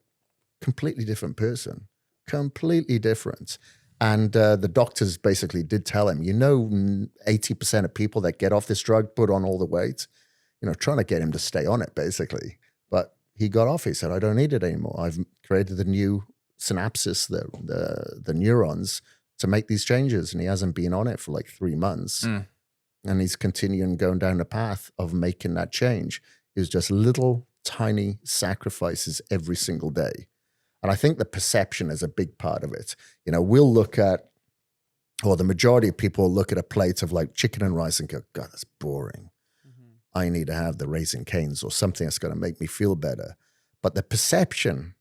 completely different person, completely different. And the doctors basically did tell him, 80% of people that get off this drug put on all the weight, trying to get him to stay on it basically. But he got off. He said, I don't need it anymore. I've created the new synapses, the neurons to make these changes. And he hasn't been on it for like 3 months. And he's continuing going down the path of making that change. It's just little tiny sacrifices every single day. And I think the perception is a big part of it. We'll look at, or the majority of people look at a plate of like chicken and rice and go, God, that's boring. I need to have the Raising Cane's or something that's going to make me feel better. But the perception,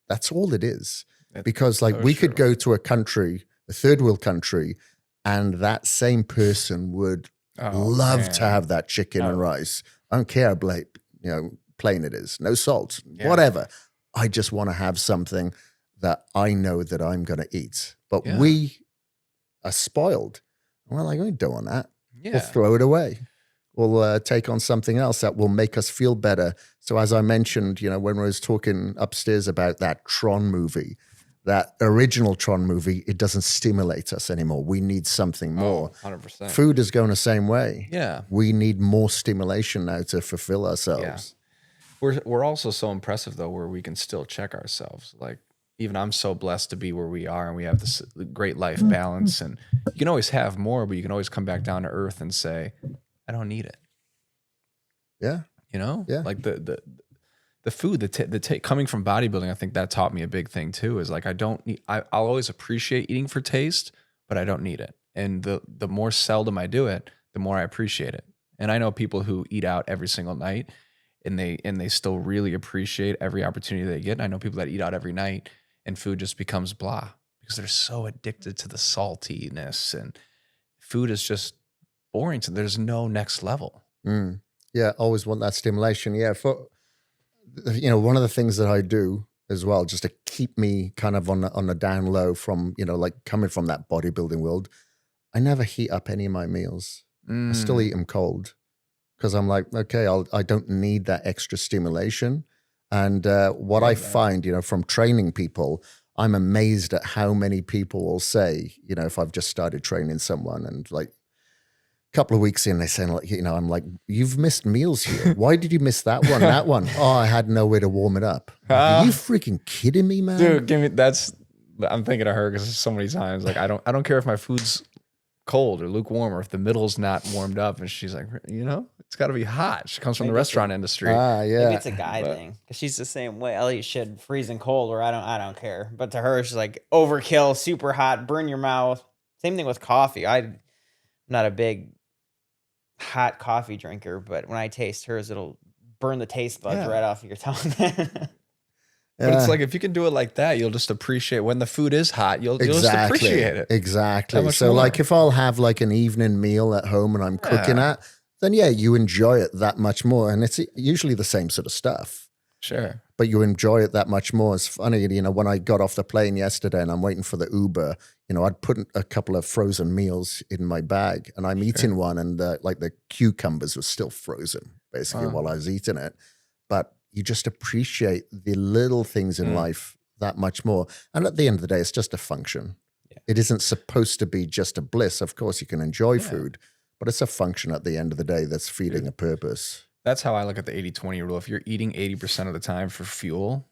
that's all it is. Because like we could go to a country, a third world country, and that same person would love to have that chicken and rice. I don't care how plain it is, no salt, whatever. I just want to have something that I know that I'm going to eat. But we are spoiled. We're like, we don't want that. We'll throw it away. We'll take on something else that will make us feel better. So as I mentioned, when I was talking upstairs about that Tron movie, that original Tron movie, it doesn't stimulate us anymore. We need something more. 100%. Food is going the same way. Yeah. We need more stimulation now to fulfill ourselves. We're also so impressive though, where we can still check ourselves. Like even I'm so blessed to be where we are, and we have this great life balance, and you can always have more, but you can always come back down to earth and say, I don't need it. Yeah. You know, Yeah. like the food, coming from bodybuilding, I think that taught me a big thing too, is like, I'll always appreciate eating for taste, but I don't need it. And the more seldom I do it, the more I appreciate it. And I know people who eat out every single night and they still really appreciate every opportunity they get. And I know people that eat out every night and food just becomes blah because they're so addicted to the saltiness, and food is just boring. So there's no next level. Yeah. Always want that stimulation. Yeah. One of the things that I do as well, just to keep me kind of on the down low from, like coming from that bodybuilding world, I never heat up any of my meals. I still eat them cold because I'm like, okay, I don't need that extra stimulation. And what I find, from training people, I'm amazed at how many people will say, if I've just started training someone and like a couple of weeks in, they say, like, I'm like, you've missed meals here. Why did you miss that one? That one? Oh, I had nowhere to warm it up. Are you freaking kidding me, man? Dude, I'm thinking of her because so many times, like, I don't care if my food's cold or lukewarm or if the middle's not warmed up, and she's like, it's got to be hot. She comes from the restaurant industry. Yeah. Maybe it's a guy thing, because she's the same way. I'll eat shit freezing cold, or I don't care. But to her, she's like, overkill, super hot, burn your mouth. Same thing with coffee. I'm not a big hot coffee drinker, but when I taste hers, it'll burn the taste buds right off of your tongue. But it's like, if you can do it like that, you'll just appreciate when the food is hot. You'll just appreciate it. Exactly. So like if I'll have like an evening meal at home and I'm cooking at, then you enjoy it that much more. And it's usually the same sort of stuff. Sure. But you enjoy it that much more. It's funny, when I got off the plane yesterday and I'm waiting for the Uber, I'd put a couple of frozen meals in my bag and I'm eating one, and like the cucumbers were still frozen basically while I was eating it. But you just appreciate the little things in life that much more. And at the end of the day, it's just a function. Yeah. It isn't supposed to be just a bliss. Of course, you can enjoy food, but it's a function at the end of the day that's feeding a purpose. That's how I look at the 80-20 rule. If you're eating 80% of the time for fuel,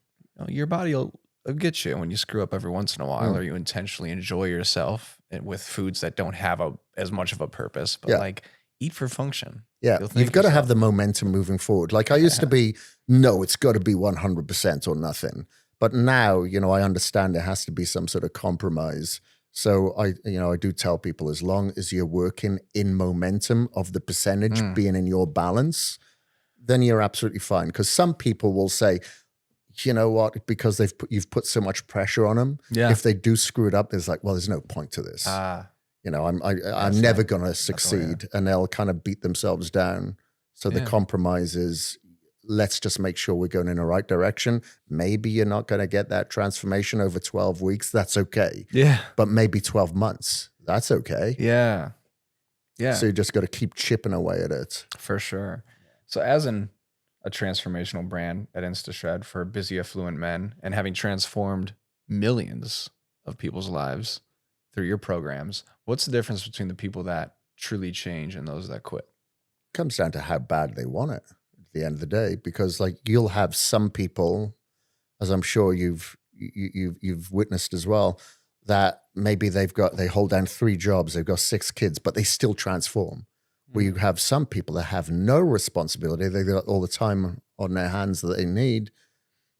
your body will get you when you screw up every once in a while, or you intentionally enjoy yourself with foods that don't have as much of a purpose, but like eat for function. Yeah, you've got to have the momentum moving forward. Like I used to be, no, it's got to be 100% or nothing. But now, I understand there has to be some sort of compromise. So I do tell people, as long as you're working in momentum of the percentage being in your balance, then you're absolutely fine. Because some people will say, you know what, because you've put so much pressure on them. Yeah. If they do screw it up, it's like, well, there's no point to this. I'm never going to succeed, and they'll kind of beat themselves down. So the compromise is, let's just make sure we're going in the right direction. Maybe you're not going to get that transformation over 12 weeks. That's okay. Yeah. But maybe 12 months. That's okay. Yeah. Yeah. So you just got to keep chipping away at it. For sure. So as a transformational brand at InstaShred for busy, affluent men, and having transformed millions of people's lives through your programs, what's the difference between the people that truly change and those that quit? It comes down to how bad they want it at the end of the day, because like you'll have some people, as I'm sure you've witnessed as well, that maybe they hold down 3 jobs, they've got 6 kids, but they still transform. Where you have some people that have no responsibility, they got all the time on their hands that they need,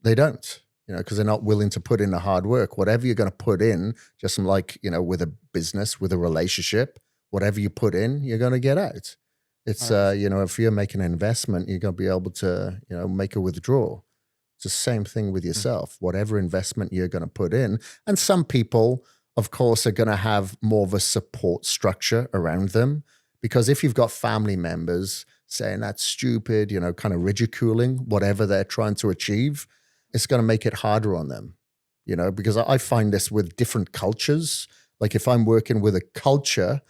they don't. Because they're not willing to put in the hard work. Whatever you're going to put in, just like, with a business, with a relationship, whatever you put in, you're going to get out. It's, if you're making an investment, you're going to be able to, make a withdrawal. It's the same thing with yourself. Whatever investment you're going to put in. And some people, of course, are going to have more of a support structure around them. Because if you've got family members saying that's stupid, kind of ridiculing whatever they're trying to achieve, it's going to make it harder on them, because I find this with different cultures. Like if I'm working with a culture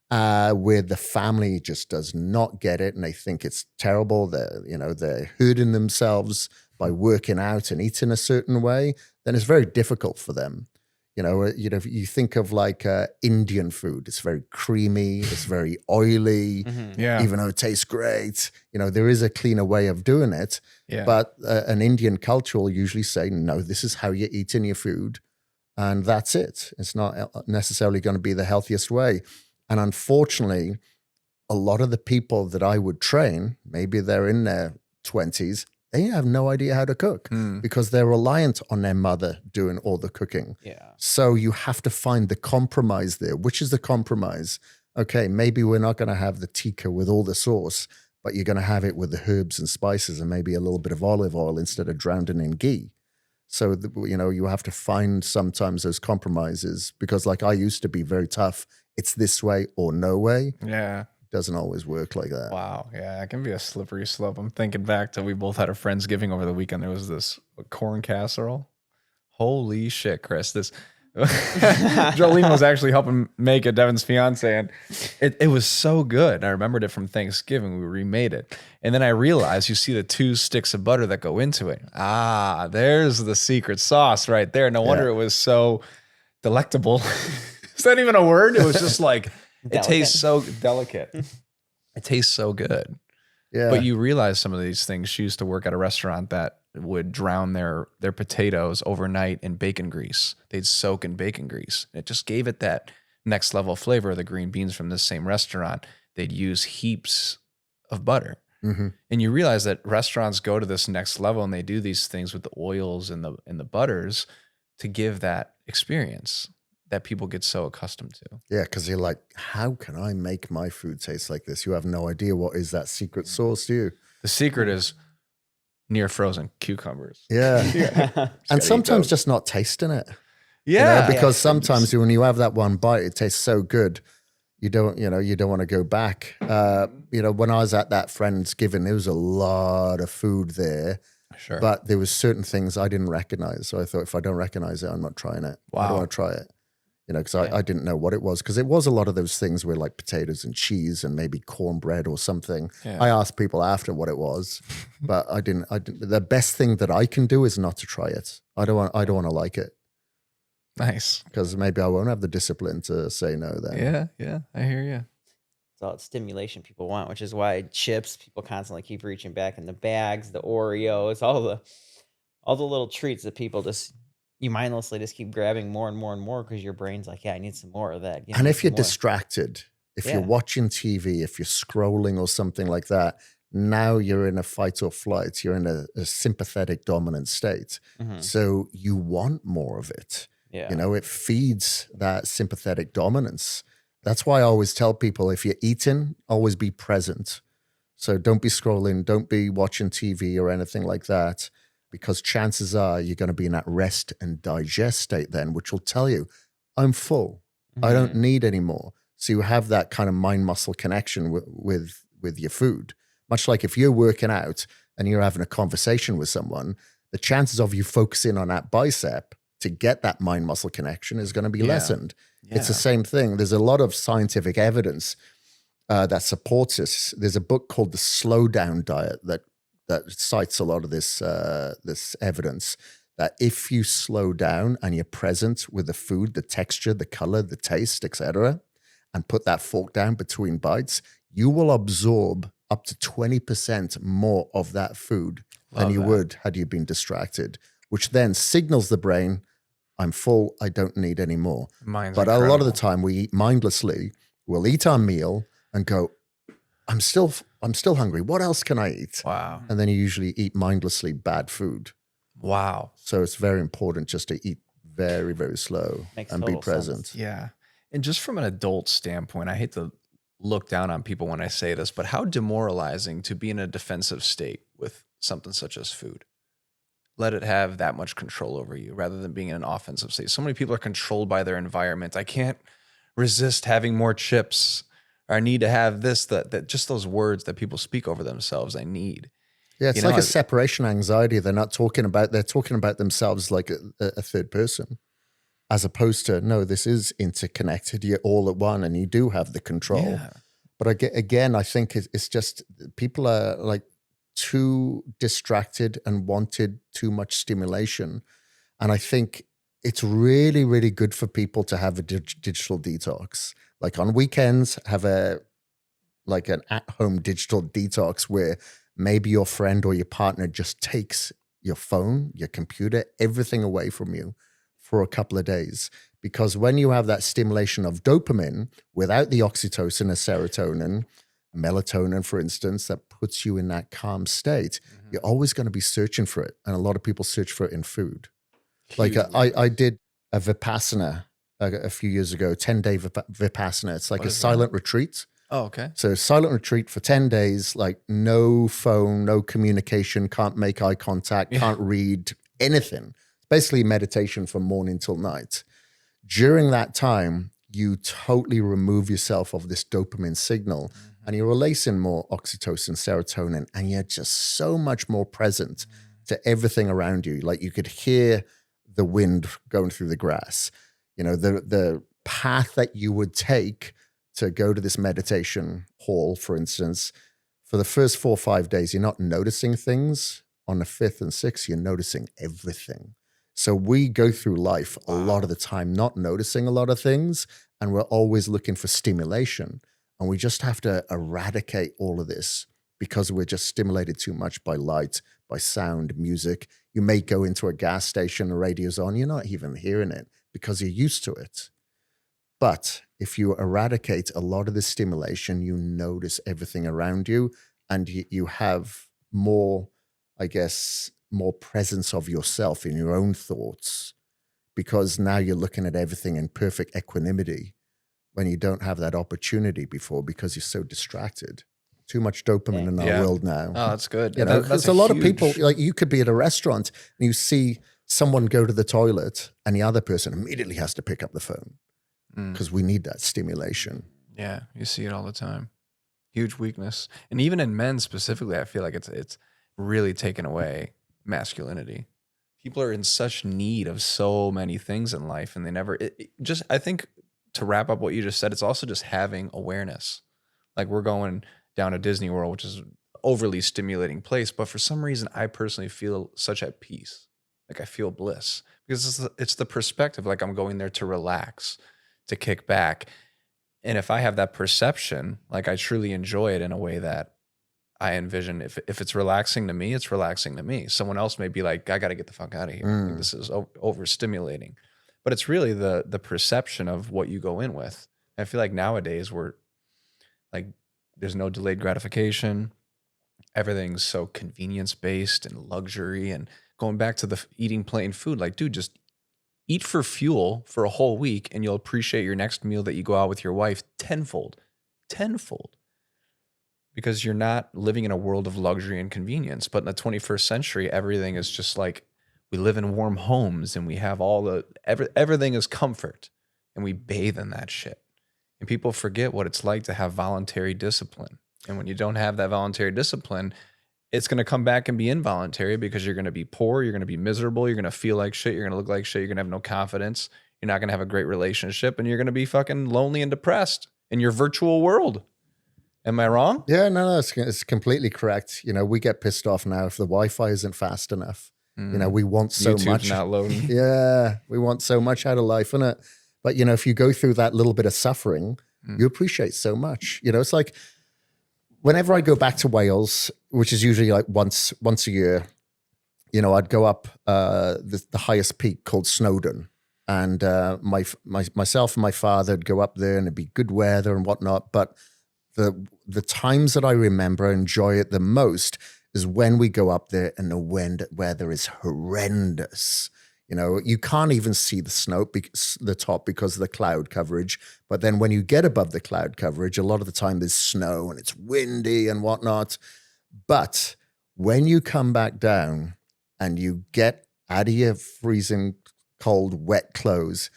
where the family just does not get it and they think it's terrible, they're hurting themselves by working out and eating a certain way, then it's very difficult for them. If you think of like Indian food, it's very creamy, it's very oily, Yeah. even though it tastes great. There is a cleaner way of doing it. Yeah. But an Indian culture will usually say, no, this is how you're eating your food. And that's it. It's not necessarily going to be the healthiest way. And unfortunately, a lot of the people that I would train, maybe they're in their 20s, they have no idea how to cook because they're reliant on their mother doing all the cooking. Yeah. So you have to find the compromise there. Which is the compromise? Okay, maybe we're not going to have the tikka with all the sauce, but you're going to have it with the herbs and spices and maybe a little bit of olive oil instead of drowning in ghee. So, you have to find sometimes those compromises because like I used to be very tough. It's this way or no way. Yeah. Doesn't always work like that. Wow. Yeah, it can be a slippery slope. I'm thinking back to we both had a Friendsgiving over the weekend. There was this corn casserole. Holy shit, Kris. This Jolene was actually helping make it, Devin's fiance, and it was so good. I remembered it from Thanksgiving. We remade it. And then I realized you see the 2 sticks of butter that go into it. Ah, there's the secret sauce right there. No wonder it was so delectable. Is that even a word? It was just like, it tastes so delicate. It tastes so good. Yeah. But you realize some of these things. She used to work at a restaurant that would drown their potatoes overnight in bacon grease. They'd soak in bacon grease. It just gave it that next level flavor. The green beans from this same restaurant, they'd use heaps of butter. And you realize that restaurants go to this next level and they do these things with the oils and the butters to give that experience that people get so accustomed to. Yeah, because you're like, how can I make my food taste like this? You have no idea what is that secret sauce, do you? The secret is near frozen cucumbers. Yeah. And sometimes just not tasting it. Yeah. Because sometimes when you have that one bite, it tastes so good. You don't want to go back. When I was at that Friendsgiving, there was a lot of food there. Sure. But there was certain things I didn't recognize. So I thought, if I don't recognize it, I'm not trying it. Wow. I don't want to try it. Because I didn't know what it was. Because it was a lot of those things where like potatoes and cheese and maybe cornbread or something. Yeah. I asked people after what it was, but I didn't. The best thing that I can do is not to try it. I don't want to like it. Nice. Because maybe I won't have the discipline to say no then. Yeah, I hear you. It's all stimulation people want, which is why chips, people constantly keep reaching back in the bags, the Oreos, all the little treats that people you mindlessly just keep grabbing more and more and more because your brain's like, yeah, I need some more of that. And if you're distracted, if you're watching TV, if you're scrolling or something like that, now you're in a fight or flight. You're in a sympathetic dominant state. So you want more of it. Yeah. It feeds that sympathetic dominance. That's why I always tell people, if you're eating, always be present. So don't be scrolling, don't be watching TV or anything like that, because chances are you're going to be in that rest and digest state then, which will tell you, I'm full. I don't need any more. So you have that kind of mind-muscle connection with your food. Much like if you're working out and you're having a conversation with someone, the chances of you focusing on that bicep to get that mind-muscle connection is going to be lessened. Yeah. It's the same thing. There's a lot of scientific evidence that supports this. There's a book called The Slow Down Diet that cites a lot of this evidence that if you slow down and you're present with the food, the texture, the color, the taste, etc., and put that fork down between bites, you will absorb up to 20% more of that food than you would had you been distracted, which then signals the brain, I'm full, I don't need any more. But a lot of the time we eat mindlessly. We'll eat our meal and go, I'm still hungry. What else can I eat? Wow. And then you usually eat mindlessly bad food. Wow. So it's very important just to eat very, very slow and be present. Sense. Yeah. And just from an adult standpoint, I hate to look down on people when I say this, but how demoralizing to be in a defensive state with something such as food. Let it have that much control over you rather than being in an offensive state. So many people are controlled by their environment. I can't resist having more chips, or I need to have this, that just those words that people speak over themselves, I need. Yeah, it's like a separation anxiety. They're talking about themselves like a third person, as opposed to, no, this is interconnected. You're all at one and you do have the control. Yeah. But again, I think it's just people are like too distracted and wanted too much stimulation. And I think it's really, really good for people to have a digital detox. Like on weekends, have an at-home digital detox where maybe your friend or your partner just takes your phone, your computer, everything away from you for a couple of days. Because when you have that stimulation of dopamine without the oxytocin or serotonin, melatonin, for instance, that puts you in that calm state, you're always going to be searching for it. And a lot of people search for it in food. Like I did a Vipassana a few years ago, 10-day Vipassana. It's like a silent retreat. Oh, okay. So silent retreat for 10 days, like no phone, no communication, can't make eye contact, can't read anything. Basically meditation from morning till night. During that time, you totally remove yourself of this dopamine signal and you're releasing more oxytocin, serotonin, and you're just so much more present to everything around you. Like you could hear the wind going through the grass. You know, the path that you would take to go to this meditation hall, for instance, for the first 4 or 5 days, you're not noticing things. On the 5th and 6th, you're noticing everything. So we go through life a lot of the time not noticing a lot of things, and we're always looking for stimulation. And we just have to eradicate all of this because we're just stimulated too much by light, by sound, music. You may go into a gas station, the radio's on, you're not even hearing it because you're used to it. But if you eradicate a lot of the stimulation, you notice everything around you and you have more, I guess, more presence of yourself in your own thoughts because now you're looking at everything in perfect equanimity when you don't have that opportunity before because you're so distracted. Too much dopamine in our world now. Oh, that's good. You know, there's a lot of people, like you could be at a restaurant and you see someone go to the toilet and the other person immediately has to pick up the phone because we need that stimulation. Yeah, you see it all the time. Huge weakness. And even in men specifically, I feel like it's really taken away masculinity. People are in such need of so many things in life and they never, I think to wrap up what you just said, it's also just having awareness. Like we're going down to Disney World, which is an overly stimulating place, but for some reason, I personally feel such at peace. Like I feel bliss because it's the perspective. Like I'm going there to relax, to kick back. And if I have that perception, like I truly enjoy it in a way that I envision. If it's relaxing to me, it's relaxing to me. Someone else may be like, I got to get the fuck out of here. Like, this is overstimulating. But it's really the perception of what you go in with. I feel like nowadays we're like, there's no delayed gratification. Everything's so convenience-based and luxury and going back to the eating plain food. Like, dude, just eat for fuel for a whole week and you'll appreciate your next meal that you go out with your wife tenfold. Because you're not living in a world of luxury and convenience. But in the 21st century, everything is just like, we live in warm homes and we have everything is comfort and we bathe in that shit. And people forget what it's like to have voluntary discipline. And when you don't have that voluntary discipline, it's going to come back and be involuntary because you're going to be poor, you're going to be miserable, you're going to feel like shit, you're going to look like shit, you're going to have no confidence, you're not going to have a great relationship, and you're going to be fucking lonely and depressed in your virtual world. Am I wrong? Yeah, no, it's completely correct. You know, we get pissed off now if the Wi-Fi isn't fast enough. You know, we want so YouTube's much. not loading. Yeah, we want so much out of life, innit? But, you know, if you go through that little bit of suffering, you appreciate so much. You know, it's like whenever I go back to Wales, which is usually like once a year, you know, I'd go up the highest peak called Snowdon. And myself and my father would go up there and it'd be good weather and whatnot. But the times that I remember enjoy it the most is when we go up there and the weather is horrendous. You know, you can't even see the snow, the top because of the cloud coverage. But then when you get above the cloud coverage, a lot of the time there's snow and it's windy and whatnot. But when you come back down and you get out of your freezing cold, wet clothes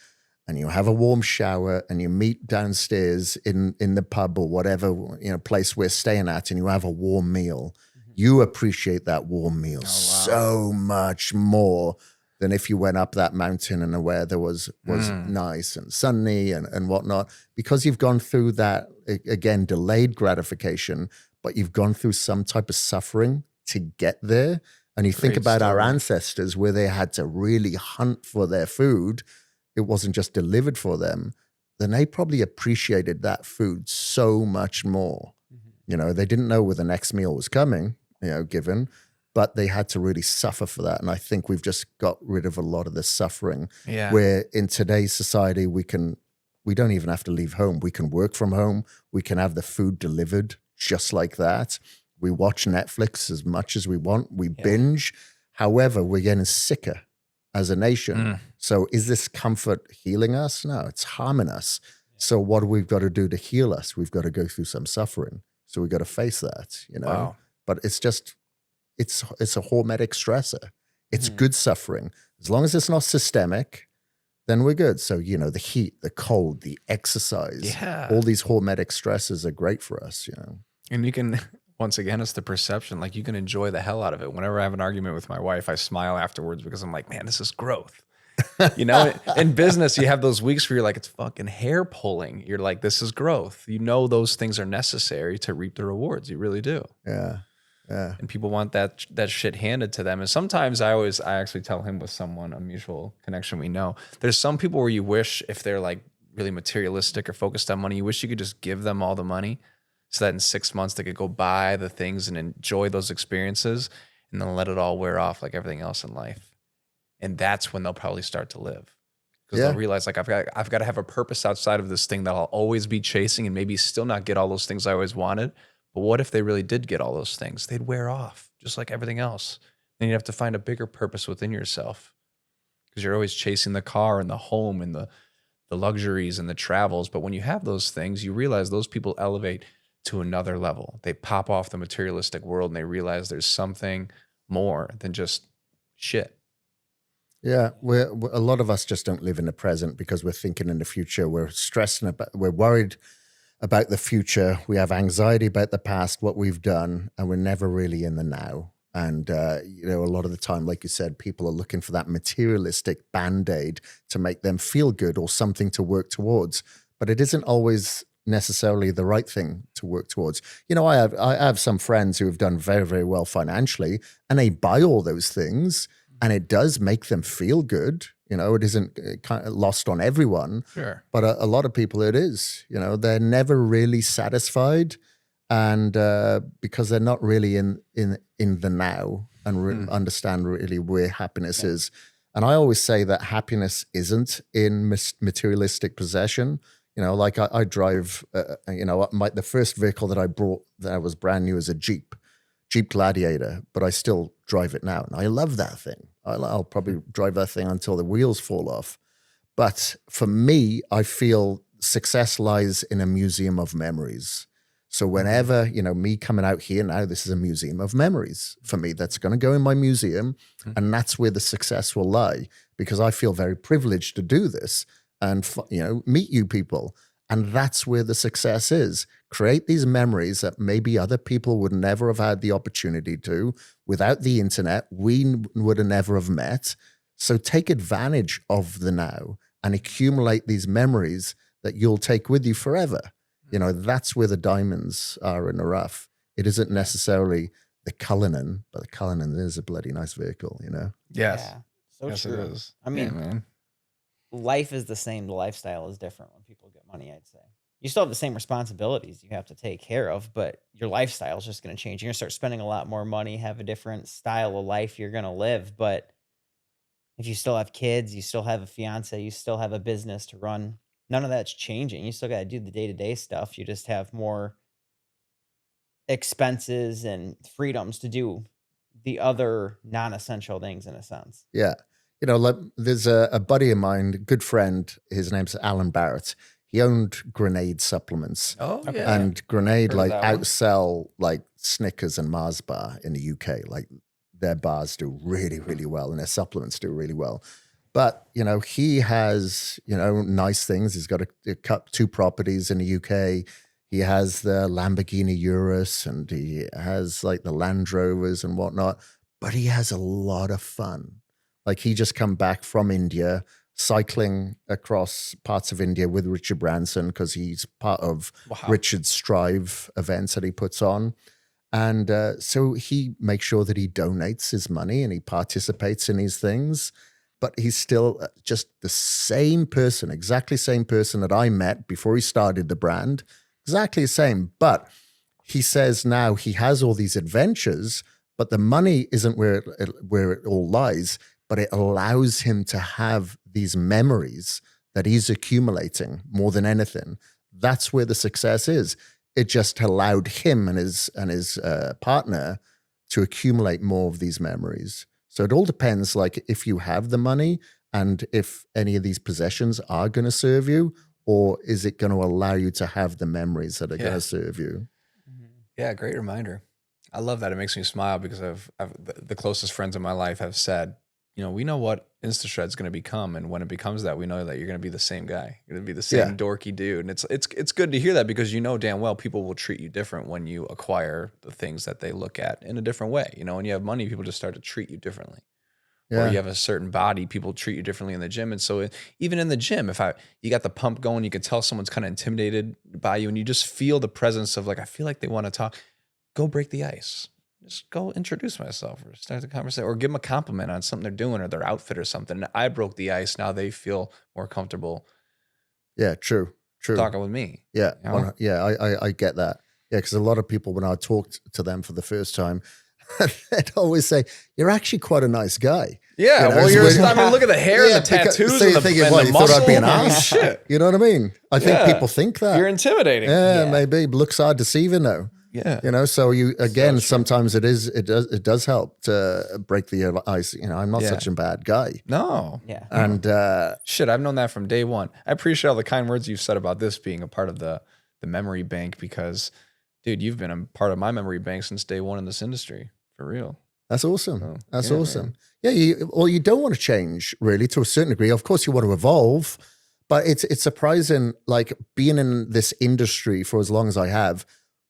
and you have a warm shower and you meet downstairs in the pub or whatever, you know, place we're staying at and you have a warm meal, you appreciate that warm meal so much more than if you went up that mountain and the weather was nice and sunny and whatnot, because you've gone through that, again, delayed gratification, but you've gone through some type of suffering to get there. And you think Great about our story. ancestors where they had to really hunt for their food. It wasn't just delivered for them. Then they probably appreciated that food so much more. You know, they didn't know where the next meal was coming, given, but they had to really suffer for that. And I think we've just got rid of a lot of the suffering. Yeah. Where in today's society, we don't even have to leave home. We can work from home. We can have the food delivered just like that. We watch Netflix as much as we want. We binge. However, we're getting sicker as a nation. So is this comfort healing us? No, it's harming us. So what do we've got to do to heal us? We've got to go through some suffering. So we've got to face that, Wow. But it's just, it's a hormetic stressor. It's good suffering. As long as it's not systemic, then we're good. So, the heat, the cold, the exercise, all these hormetic stresses are great for us, And you can, once again, it's the perception. Like, you can enjoy the hell out of it. Whenever I have an argument with my wife, I smile afterwards because I'm like, man, this is growth. In business, you have those weeks where you're like, it's fucking hair pulling. You're like, this is growth. Those things are necessary to reap the rewards. You really do. Yeah. Yeah. And people want that shit handed to them. And sometimes I actually tell him with someone, a mutual connection we know, there's some people where you wish, if they're like really materialistic or focused on money, you wish you could just give them all the money so that in 6 months they could go buy the things and enjoy those experiences and then let it all wear off like everything else in life. And that's when they'll probably start to live. Because they'll realize, like, I've got to have a purpose outside of this thing that I'll always be chasing and maybe still not get all those things I always wanted. But what if they really did get all those things? They'd wear off just like everything else. Then you'd have to find a bigger purpose within yourself because you're always chasing the car and the home and the luxuries and the travels. But when you have those things, you realize those people elevate to another level. They pop off the materialistic world and they realize there's something more than just shit. Yeah, a lot of us just don't live in the present because we're thinking in the future. We're stressing about, we're worried about the future. We have anxiety about the past, what we've done, and we're never really in the now. And, a lot of the time, like you said, people are looking for that materialistic Band-Aid to make them feel good or something to work towards. But it isn't always necessarily the right thing to work towards. I have some friends who have done very, very well financially, and they buy all those things, and it does make them feel good. It isn't kind of lost on everyone. Sure. But a lot of people, it is. They're never really satisfied, and because they're not really in the now and understand really where happiness is. And I always say that happiness isn't in materialistic possession. Like I drive. The first vehicle that I brought that was brand new is a Jeep Gladiator, but I still drive it now. And I love that thing. I'll probably drive that thing until the wheels fall off. But for me, I feel success lies in a museum of memories. So whenever, me coming out here now, this is a museum of memories for me that's going to go in my museum. And that's where the success will lie because I feel very privileged to do this and, meet you people. And that's where the success is. Create these memories that maybe other people would never have had the opportunity to. Without the internet, we would have never have met. So take advantage of the now and accumulate these memories that you'll take with you forever. That's where the diamonds are in the rough. It isn't necessarily the Cullinan, but the Cullinan is a bloody nice vehicle, Yes. Yeah, so Yes, true. it is. I mean, Yeah, man. life is the same. The lifestyle is different when people get money, I'd say. You still have the same responsibilities you have to take care of, but your lifestyle is just going to change. You're going to start spending a lot more money, have a different style of life you're going to live. But if you still have kids, you still have a fiance, you still have a business to run, none of that's changing. You still got to do the day-to-day stuff. You just have more expenses and freedoms to do the other non-essential things in a sense. Yeah. There's a buddy of mine, a good friend, his name's Alan Barrett. He owned Grenade supplements. Oh, yeah. And Grenade Heard of that one. outsell like Snickers and Mars bar in the UK. Like their bars do really, really well and their supplements do really well. But, he has, nice things. He's got two properties in the UK. He has the Lamborghini Urus and he has like the Land Rovers and whatnot. But he has a lot of fun. Like he just come back from India, cycling across parts of India with Richard Branson because he's part of Richard's Strive events that he puts on. And so he makes sure that he donates his money and he participates in these things. But he's still just the same person, exactly same person that I met before he started the brand. Exactly the same. But he says now he has all these adventures, but the money isn't where it all lies, but it allows him to have these memories that he's accumulating more than anything. That's where the success is. It just allowed him and his partner to accumulate more of these memories. So it all depends, like if you have the money and if any of these possessions are going to serve you, or is it going to allow you to have the memories that are going to serve you? Yeah, great reminder. I love that. It makes me smile because the closest friends in my life have said, we know what InstaShred's going to become, and when it becomes that, we know that you're going to be the same guy. You're going to be the same dorky dude, and it's good to hear that because damn well people will treat you different when you acquire the things that they look at in a different way. When you have money, people just start to treat you differently. Or you have a certain body, people treat you differently in the gym. And so even in the gym, you got the pump going, you can tell someone's kind of intimidated by you, and you just feel the presence of like, I feel like they want to talk. Go break the ice. Just go introduce myself or start the conversation or give them a compliment on something they're doing or their outfit or something. I broke the ice. Now they feel more comfortable. Yeah, true. Talking with me. Yeah, I get that. Yeah, because a lot of people, when I talked to them for the first time, they'd always say, "You're actually quite a nice guy." Yeah, well, look at the hair and the tattoos and the muscle. Thought I'd be an muscle. ass? Shit. You know what I mean? I think people think that. You're intimidating. Yeah, maybe. Looks are deceiving though. Yeah. So sometimes it does help to break the ice. I'm not such a bad guy. No. Yeah. And I've known that from day one. I appreciate all the kind words you've said about this being a part of the memory bank because, dude, you've been a part of my memory bank since day one in this industry. For real. That's awesome. So, That's awesome. Man. Yeah, you don't want to change really to a certain degree. Of course you want to evolve, but it's surprising, like being in this industry for as long as I have,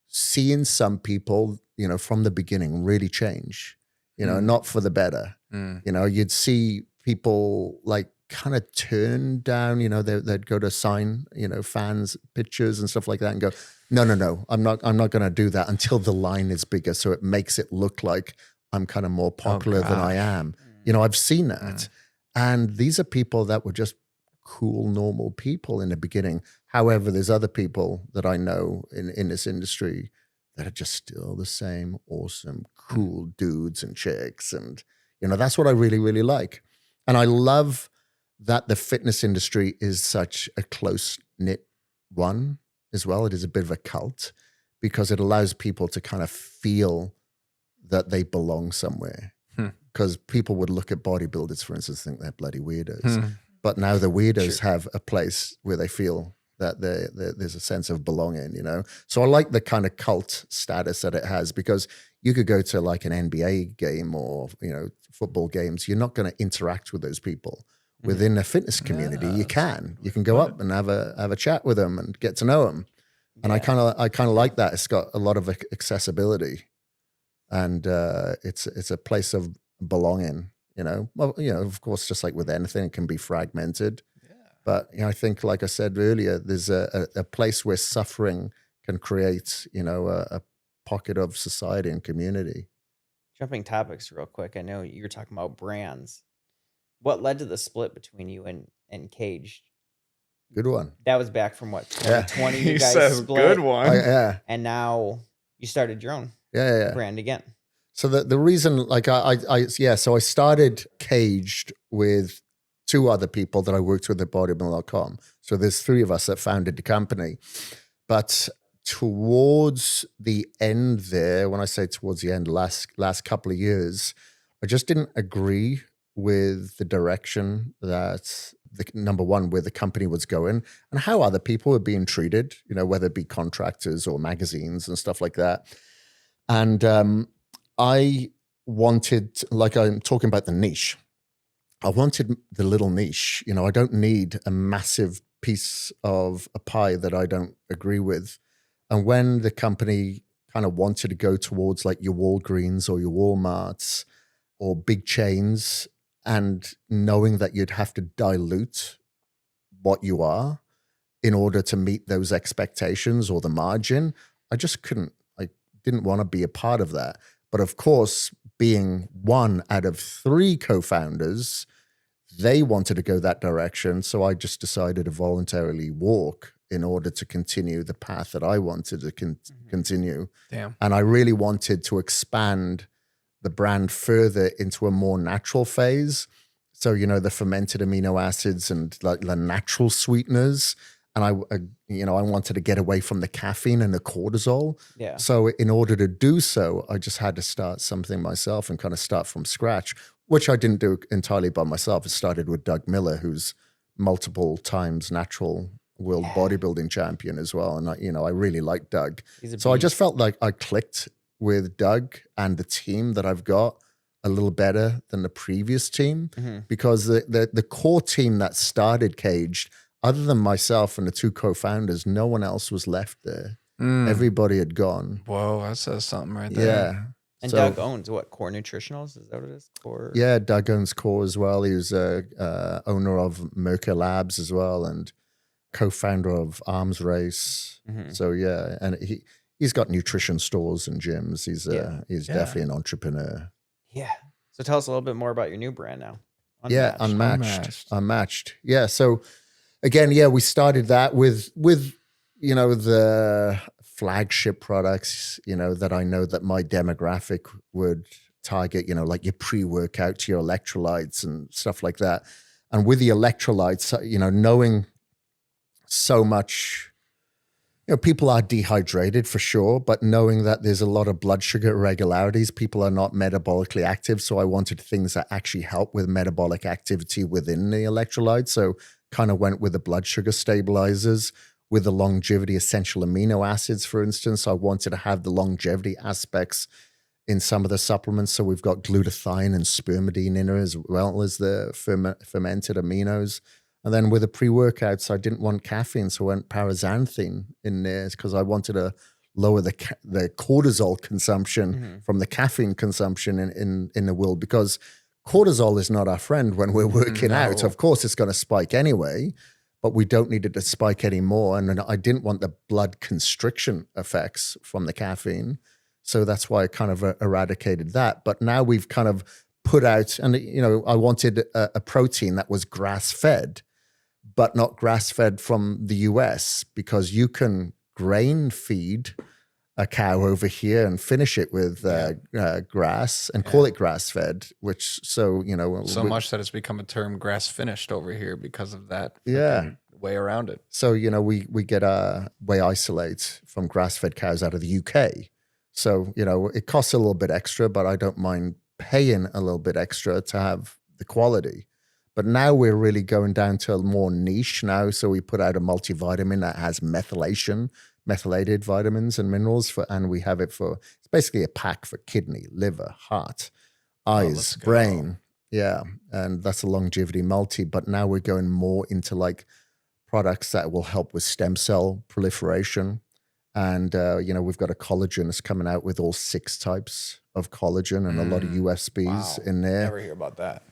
seeing some people, from the beginning really change, not for the better. You'd see people like kind of turn down, they'd go to sign, fans pictures and stuff like that and go, no, I'm not going to do that until the line is bigger. So it makes it look like I'm kind of more popular than I am. I've seen that. And these are people that were just cool, normal people in the beginning. However, there's other people that I know in this industry that are just still the same awesome, cool dudes and chicks. And, that's what I really, really like. And I love that the fitness industry is such a close-knit one as well. It is a bit of a cult because it allows people to kind of feel that they belong somewhere. Because people would look at bodybuilders, for instance, think they're bloody weirdos. But now the weirdos have a place where they feel that there's a sense of belonging, So I like the kind of cult status that it has because you could go to like an NBA game or, football games. You're not going to interact with those people. Within a fitness community, you can go up and have a chat with them and get to know them. And I kind of like that. It's got a lot of accessibility and it's a place of belonging, Well, of course, just like with anything, it can be fragmented. But I think, like I said earlier, there's a place where suffering can create, a pocket of society and community. Jumping topics real quick. I know you were talking about brands. What led to the split between you and Caged? Good one. That was back from what, 2020? You guys says split. good one. Yeah. And now you started your own brand again. So the reason, like so I started Caged with two other people that I worked with at bodybuilding.com. So there's three of us that founded the company. But towards the end there, when I say towards the end, last couple of years, I just didn't agree with the direction that number one, where the company was going and how other people were being treated, whether it be contractors or magazines and stuff like that. And I wanted, like I'm talking about the niche, I wanted the little niche. I don't need a massive piece of a pie that I don't agree with. And when the company kind of wanted to go towards like your Walgreens or your Walmarts or big chains, and knowing that you'd have to dilute what you are in order to meet those expectations or the margin, I just couldn't didn't want to be a part of that. But of course, being one out of 3 co-founders, they wanted to go that direction. So I just decided to voluntarily walk in order to continue the path that I wanted to continue. Damn. And I really wanted to expand the brand further into a more natural phase. So, you know, the fermented amino acids and like the natural sweeteners. And I wanted to get away from the caffeine and the cortisol. Yeah. So in order to do so, I just had to start something myself and kind of start from scratch, which I didn't do entirely by myself. It started with Doug Miller, who's multiple times natural world bodybuilding champion as well. And I really like Doug. So I just felt like I clicked with Doug and the team that I've got a little better than the previous team, because the core team that started Caged, other than myself and the 2 co-founders, no one else was left there. Everybody had gone. Whoa, that says something right there. Yeah. And Doug owns what? Core Nutritionals? Is that what it is? Core? Yeah, Doug owns Core as well. He was owner of Merca Labs as well and co-founder of Arms Race. So yeah, and he's got nutrition stores and gyms. He's definitely an entrepreneur. Yeah. So tell us a little bit more about your new brand now. Yeah, Unmatched. Yeah. So again, we started that with the flagship products, that I know that my demographic would target, like your pre-workout, your electrolytes and stuff like that. And with the electrolytes, knowing so much, people are dehydrated for sure, but knowing that there's a lot of blood sugar irregularities, people are not metabolically active. So I wanted things that actually help with metabolic activity within the electrolytes. So kind of went with the blood sugar stabilizers, with the longevity essential amino acids, for instance. I wanted to have the longevity aspects in some of the supplements. So we've got glutathione and spermidine in there as well as the fermented aminos. And then with the pre-workouts, I didn't want caffeine, so I went paraxanthine in there because I wanted to lower the cortisol consumption from the caffeine consumption in the world, because cortisol is not our friend when we're working out. Of course, it's going to spike anyway, but we don't need it to spike anymore. And I didn't want the blood constriction effects from the caffeine. So that's why I kind of eradicated that. But now we've kind of put out, and I wanted a protein that was grass-fed, but not grass-fed from the US, because you can grain feed a cow over here and finish it with grass and call it grass-fed, which so much that it's become a term grass-finished over here because of that way around it. So we get whey isolate from grass-fed cows out of the UK. So it costs a little bit extra, but I don't mind paying a little bit extra to have the quality. But now we're really going down to a more niche now. So we put out a multivitamin that has methylated vitamins and minerals and we have it it's basically a pack for kidney, liver, heart, eyes, brain. Yeah. And that's a longevity multi. But now we're going more into like products that will help with stem cell proliferation. And, we've got a collagen that's coming out with all 6 types of collagen and a lot of USBs in there. Never hear about that.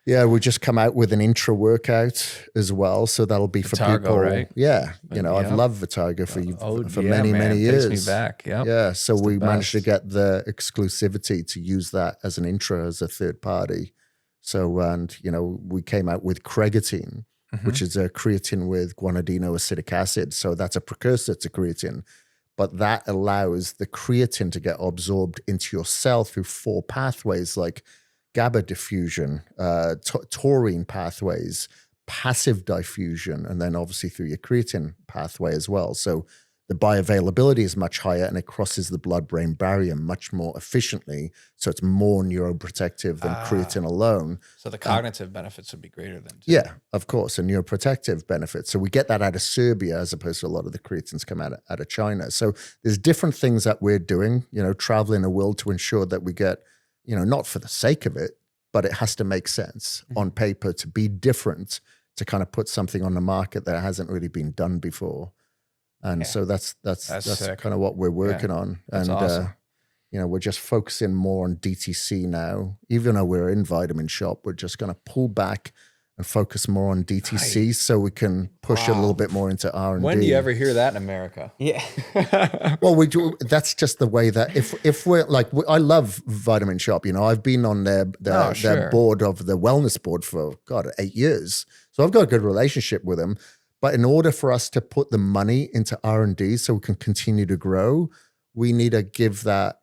Yeah, we just come out with an intra workout as well, so that'll be for people. Right? Yeah, I've loved Vitargo for many years. Takes me back. Yeah, so we managed to get the exclusivity to use that as an intra, as a third party. So, and we came out with creatine, which is a creatine with guanidinoacidic acid. So that's a precursor to creatine, but that allows the creatine to get absorbed into your cell through 4 pathways like GABA diffusion, taurine pathways, passive diffusion, and then obviously through your creatine pathway as well. So the bioavailability is much higher and it crosses the blood-brain barrier much more efficiently. So it's more neuroprotective than creatine alone. So the cognitive benefits would be greater than too. Yeah, of course, and neuroprotective benefits. So we get that out of Serbia as opposed to a lot of the creatines come out of China. So there's different things that we're doing, traveling the world to ensure that we get, not for the sake of it, but it has to make sense on paper to be different, to kind of put something on the market that hasn't really been done before. And so that's kind of what we're working on. That's and, awesome. We're just focusing more on DTC now. Even though we're in Vitamin Shop, we're just going to pull back and focus more on DTC so we can push it a little bit more into R&D. When do you ever hear that in America? Yeah. Well, we do. That's just the way that if we're like, I love Vitamin Shop. I've been on their board of the wellness board for 8 years. So I've got a good relationship with them. But in order for us to put the money into R&D so we can continue to grow, we need to give that,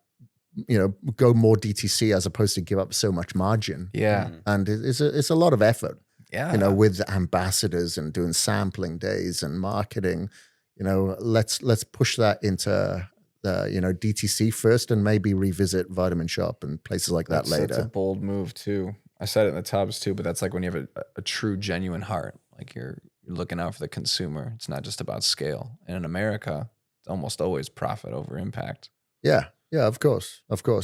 go more DTC as opposed to give up so much margin. Yeah. And it's a lot of effort. Yeah. With ambassadors and doing sampling days and marketing, let's push that into the, DTC first and maybe revisit Vitamin Shop and places like that later. That's a bold move too. I said it in the tubs too, but that's like when you have a true, genuine heart. Like you're looking out for the consumer. It's not just about scale. And in America, it's almost always profit over impact. Yeah. Yeah, of course.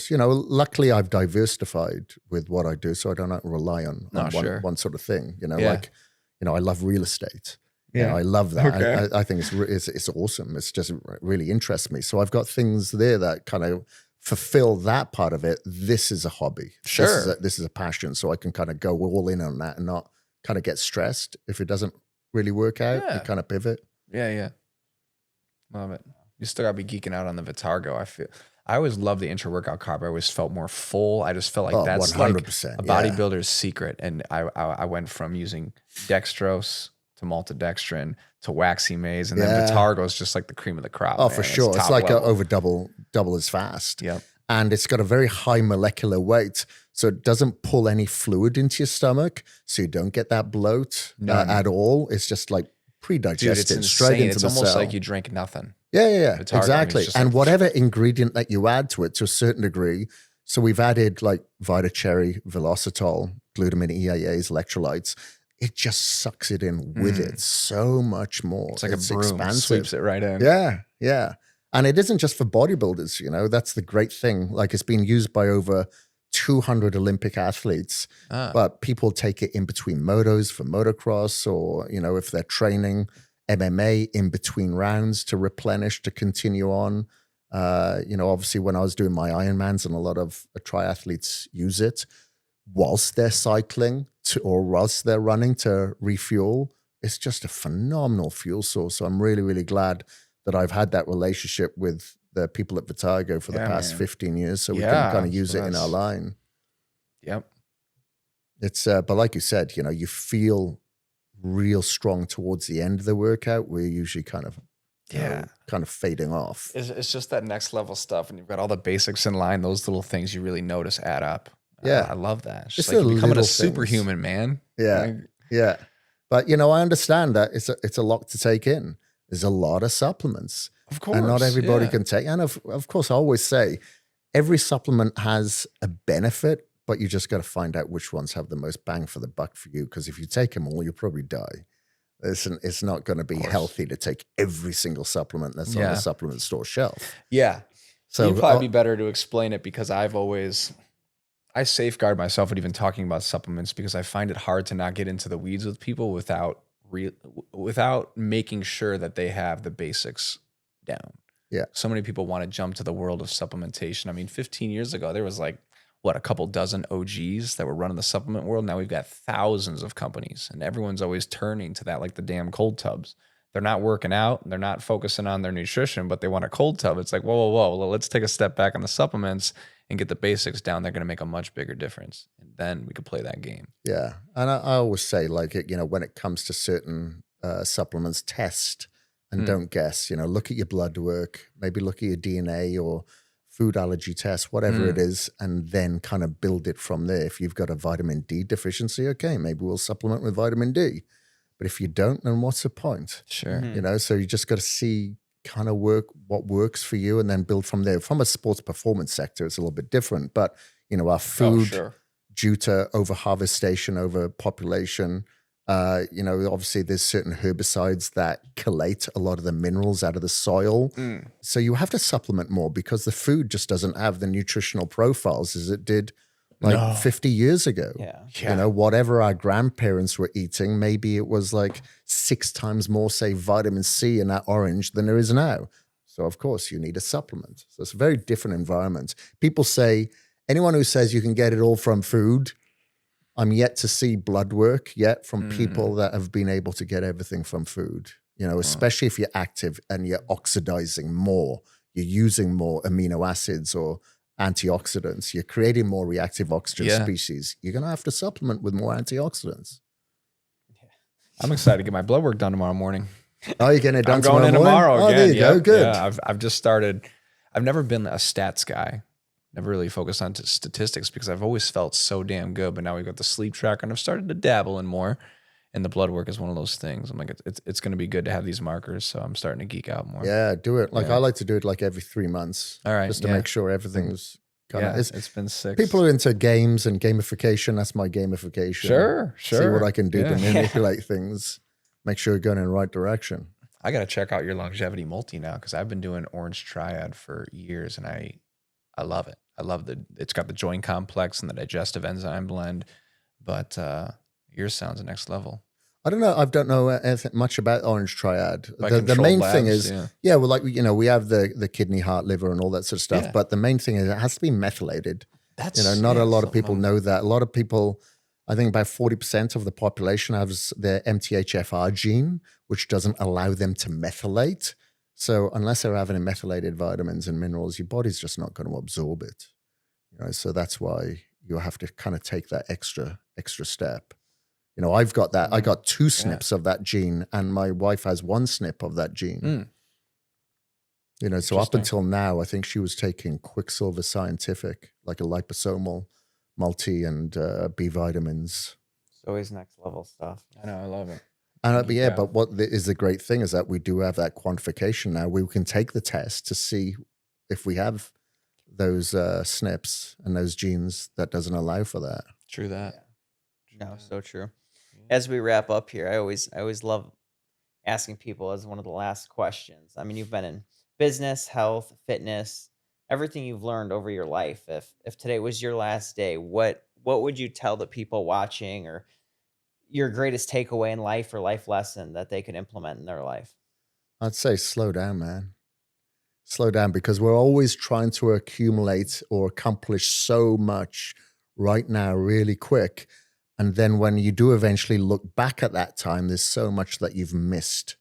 Luckily I've diversified with what I do, so I don't rely on one sort of thing. I love real estate. Yeah, I love that. Okay. I think it's awesome. It's just really interests me. So I've got things there that kind of fulfill that part of it. This is a hobby. Sure. This is a passion. So I can kind of go all in on that and not kind of get stressed if it doesn't really work out. Yeah. You kind of pivot. Yeah. Love it. You still gotta be geeking out on the Vitargo. I always loved the intra-workout carb. I always felt more full. I just felt like that's 100%, like a bodybuilder's secret. And I went from using dextrose to maltodextrin to waxy maize, and then Vitargo is just like the cream of the crop. Oh, man. for sure. It's like over double as fast. Yep. And it's got a very high molecular weight, so it doesn't pull any fluid into your stomach, so you don't get that bloat at all. It's just like pre-digested, Dude, it's straight insane. into It's the almost cell. like you drank nothing. Yeah, Vitargo, exactly. just And like- whatever ingredient that you add to it to a certain degree, so we've added like VitaCherry, Velocitol, glutamine, EAAs, electrolytes. It just sucks it in with it so much more. It's like a broom, sweeps it right in. Yeah. And it isn't just for bodybuilders, that's the great thing. Like it's been used by over 200 Olympic athletes, but people take it in between motos for motocross or, if they're training MMA in between rounds to replenish, to continue on. Obviously when I was doing my Ironmans, and a lot of triathletes use it whilst they're cycling or whilst they're running to refuel. It's just a phenomenal fuel source. So I'm really, really glad that I've had that relationship with the people at Vitargo for the past 15 years. So we can kind of use it in our line. Yep. It's, but like you said, you feel real strong towards the end of the workout. We're usually kind of fading off. It's just that next level stuff, and you've got all the basics in line. Those little things you really notice add up. Yeah. I love that. It's It's just like the you're becoming a little things. superhuman, man. Yeah. Like, Yeah. But, I understand that it's a lot to take in. There's a lot of supplements. of course. And not everybody yeah. can take. And of course, I always say every supplement has a benefit, but you just got to find out which ones have the most bang for the buck for you. Because if you take them all, you'll probably die. It's not going to be healthy to take every single supplement that's on the supplement store shelf. Yeah. So You'd probably be better to explain it, because I safeguard myself at even talking about supplements, because I find it hard to not get into the weeds with people without making sure that they have the basics down. Yeah. So many people want to jump to the world of supplementation. I mean, 15 years ago, there was like, a couple dozen OGs that were running the supplement world. Now we've got thousands of companies, and everyone's always turning to that, like the damn cold tubs. They're not working out, they're not focusing on their nutrition, but they want a cold tub. It's like, whoa. Well, let's take a step back on the supplements and get the basics down. They're going to make a much bigger difference. And then we could play that game. Yeah. And I always say, like, when it comes to certain supplements, test and don't guess. Look at your blood work, maybe look at your DNA or food allergy test, whatever it is, and then kind of build it from there. If you've got a vitamin D deficiency, okay, maybe we'll supplement with vitamin D. But if you don't, then what's the point? Sure. So you just got to see kind of what works for you and then build from there. From a sports performance sector, it's a little bit different. But, our food, due to overharvestation, overpopulation, obviously there's certain herbicides that collate a lot of the minerals out of the soil. So you have to supplement more, because the food just doesn't have the nutritional profiles as it did 50 years ago. Yeah. Whatever our grandparents were eating, maybe it was like 6 times more, say, vitamin C in that orange than there is now. So of course you need a supplement. So it's a very different environment. People say, anyone who says you can get it all from food, I'm yet to see blood work yet from people that have been able to get everything from food, especially if you're active and you're oxidizing more, you're using more amino acids or antioxidants, you're creating more reactive oxygen species. You're going to have to supplement with more antioxidants. I'm excited to get my blood work done tomorrow morning. Oh, you're getting it done I'm going in tomorrow again. Oh, there you go. Good. Yeah, I've just started. I've never been a stats guy. Never really focused on statistics because I've always felt so damn good. But now we've got the sleep tracker and I've started to dabble in more. And the blood work is one of those things. I'm like, it's going to be good to have these markers. So I'm starting to geek out more. Yeah, do it. I like to do it like every 3 months. All right. Just to make sure everything's kind of. It's been 6. People are into games and gamification. That's my gamification. Sure. See what I can do to manipulate things. Make sure you're going in the right direction. I got to check out your longevity multi now because I've been doing Orange Triad for years and I love it. I love it's got the joint complex and the digestive enzyme blend, but yours sounds next level. I don't know. I don't know anything much about Orange Triad. The main thing is, we have the kidney, heart, liver, and all that sort of stuff. Yeah. But the main thing is it has to be methylated. Not a lot of people know that. A lot of people, I think about 40% of the population has the MTHFR gene, which doesn't allow them to methylate. So unless they're having methylated vitamins and minerals, your body's just not going to absorb it. So that's why you have to kind of take that extra step. I've got that. I got 2 SNPs of that gene, and my wife has 1 SNP of that gene. So up until now, I think she was taking Quicksilver Scientific, like a liposomal multi and B vitamins. It's always next level stuff. I know, I love it. And but what is the great thing is that we do have that quantification now. We can take the test to see if we have those SNPs and those genes that doesn't allow for that. True that. No, so true. As we wrap up here, I always love asking people as one of the last questions. I mean, you've been in business, health, fitness, everything you've learned over your life. If today was your last day, what would you tell the people watching, or your greatest takeaway in life or life lesson that they could implement in their life? I'd say slow down, man. Slow down, because we're always trying to accumulate or accomplish so much right now really quick. And then when you do eventually look back at that time, there's so much that you've missed,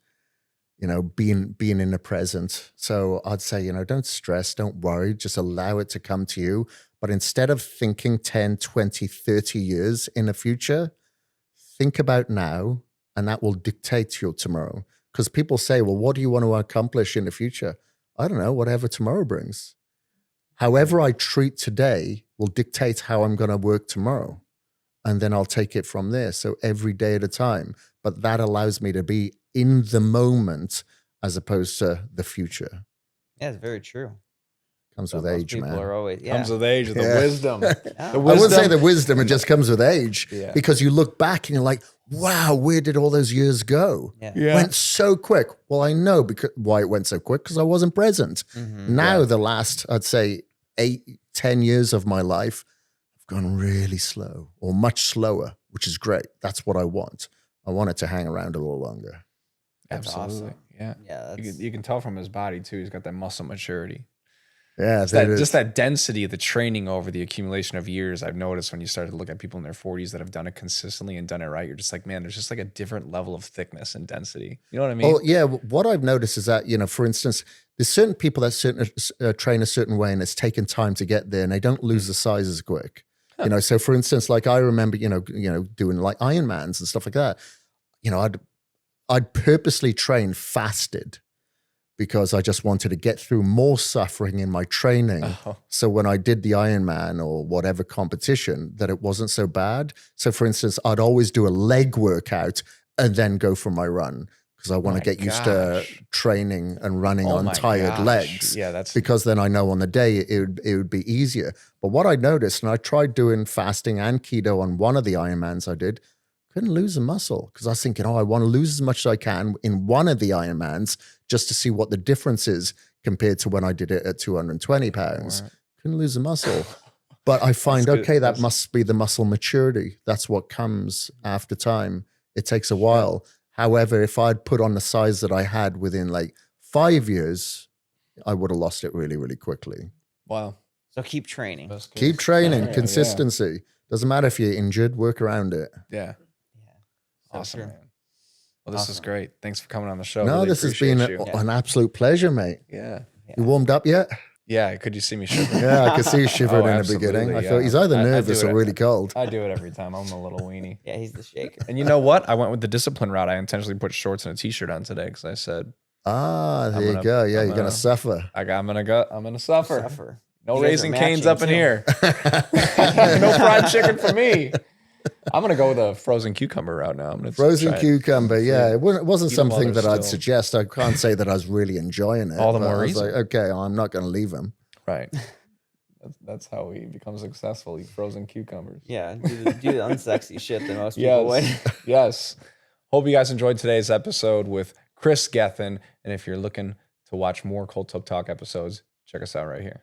being in the present. So I'd say, don't stress, don't worry, just allow it to come to you. But instead of thinking 10, 20, 30 years in the future, think about now, and that will dictate your tomorrow. Because people say, well, what do you want to accomplish in the future? I don't know, whatever tomorrow brings. However I treat today will dictate how I'm going to work tomorrow. And then I'll take it from there. So every day at a time. But that allows me to be in the moment as opposed to the future. Yeah, it's very true. Comes with age, man. Are always, comes with age, the wisdom. I wouldn't say the wisdom, it just comes with age. Because you look back and you're like, wow, where did all those years go? Went so quick. Well, I know why it went so quick, because I wasn't present. Now the last, I'd say 8-10 years of my life, gone really slow, or much slower, which is great. That's what I want. I want it to hang around a little longer. Absolutely. Awesome. Yeah. You can tell from his body too. He's got that muscle maturity. Yeah. Just that density of the training over the accumulation of years. I've noticed when you start to look at people in their 40s that have done it consistently and done it right, you're just like, man, there's just like a different level of thickness and density. You know what I mean? Well, yeah. What I've noticed is that, for instance, there's certain people that train a certain way and it's taken time to get there, and they don't lose the size as quick. So for instance, like I remember, doing like Ironmans and stuff like that. I'd purposely train fasted because I just wanted to get through more suffering in my training. So when I did the Ironman or whatever competition, that it wasn't so bad. So for instance, I'd always do a leg workout and then go for my run, because I want to get used to training and running on tired legs. Yeah, that's because then I know on the day it would be easier. But what I noticed, and I tried doing fasting and keto on one of the Ironmans I did, couldn't lose a muscle, because I was thinking, I want to lose as much as I can in one of the Ironmans just to see what the difference is compared to when I did it at 220 pounds. Right. Couldn't lose a muscle. But I find, that must be the muscle maturity. That's what comes after time. It takes a while. However, if I'd put on the size that I had within like 5 years, I would have lost it really, really quickly. Wow. So keep training. Keep training, consistency. Doesn't matter if you're injured, work around it. Yeah. So Awesome, true. man. Well, this is Awesome. great. Thanks for coming on the show. No, Really this has been appreciate you. an absolute pleasure, mate. Yeah. You warmed up yet? Yeah. Could you see me shivering? Yeah, I could see you shivering in the absolutely, beginning. I yeah. thought he's either I do nervous it. or really cold. I do it every time. I'm a little weenie. Yeah, he's the shaker. And you know what? I went with the discipline route. I intentionally put shorts and a t-shirt on today because I said, There you go. Yeah, you're gonna suffer. I'm gonna suffer. No You guys are Raising Cane's matching, up in too. here. No fried chicken for me. I'm gonna go with a frozen cucumber route now. I'm gonna Frozen try it. cucumber, yeah. It wasn't Eat 'em while something they're that I'd still- suggest. I can't say that I was really enjoying it. All the but more I was reason. like, okay, I'm not going to leave him. Right. That's how we become successful. Eat frozen cucumbers. Yeah, do the unsexy shit that most people would. Yes. Hope you guys enjoyed today's episode with Kris Gethin. And if you're looking to watch more Cold Tub Talk episodes, check us out right here.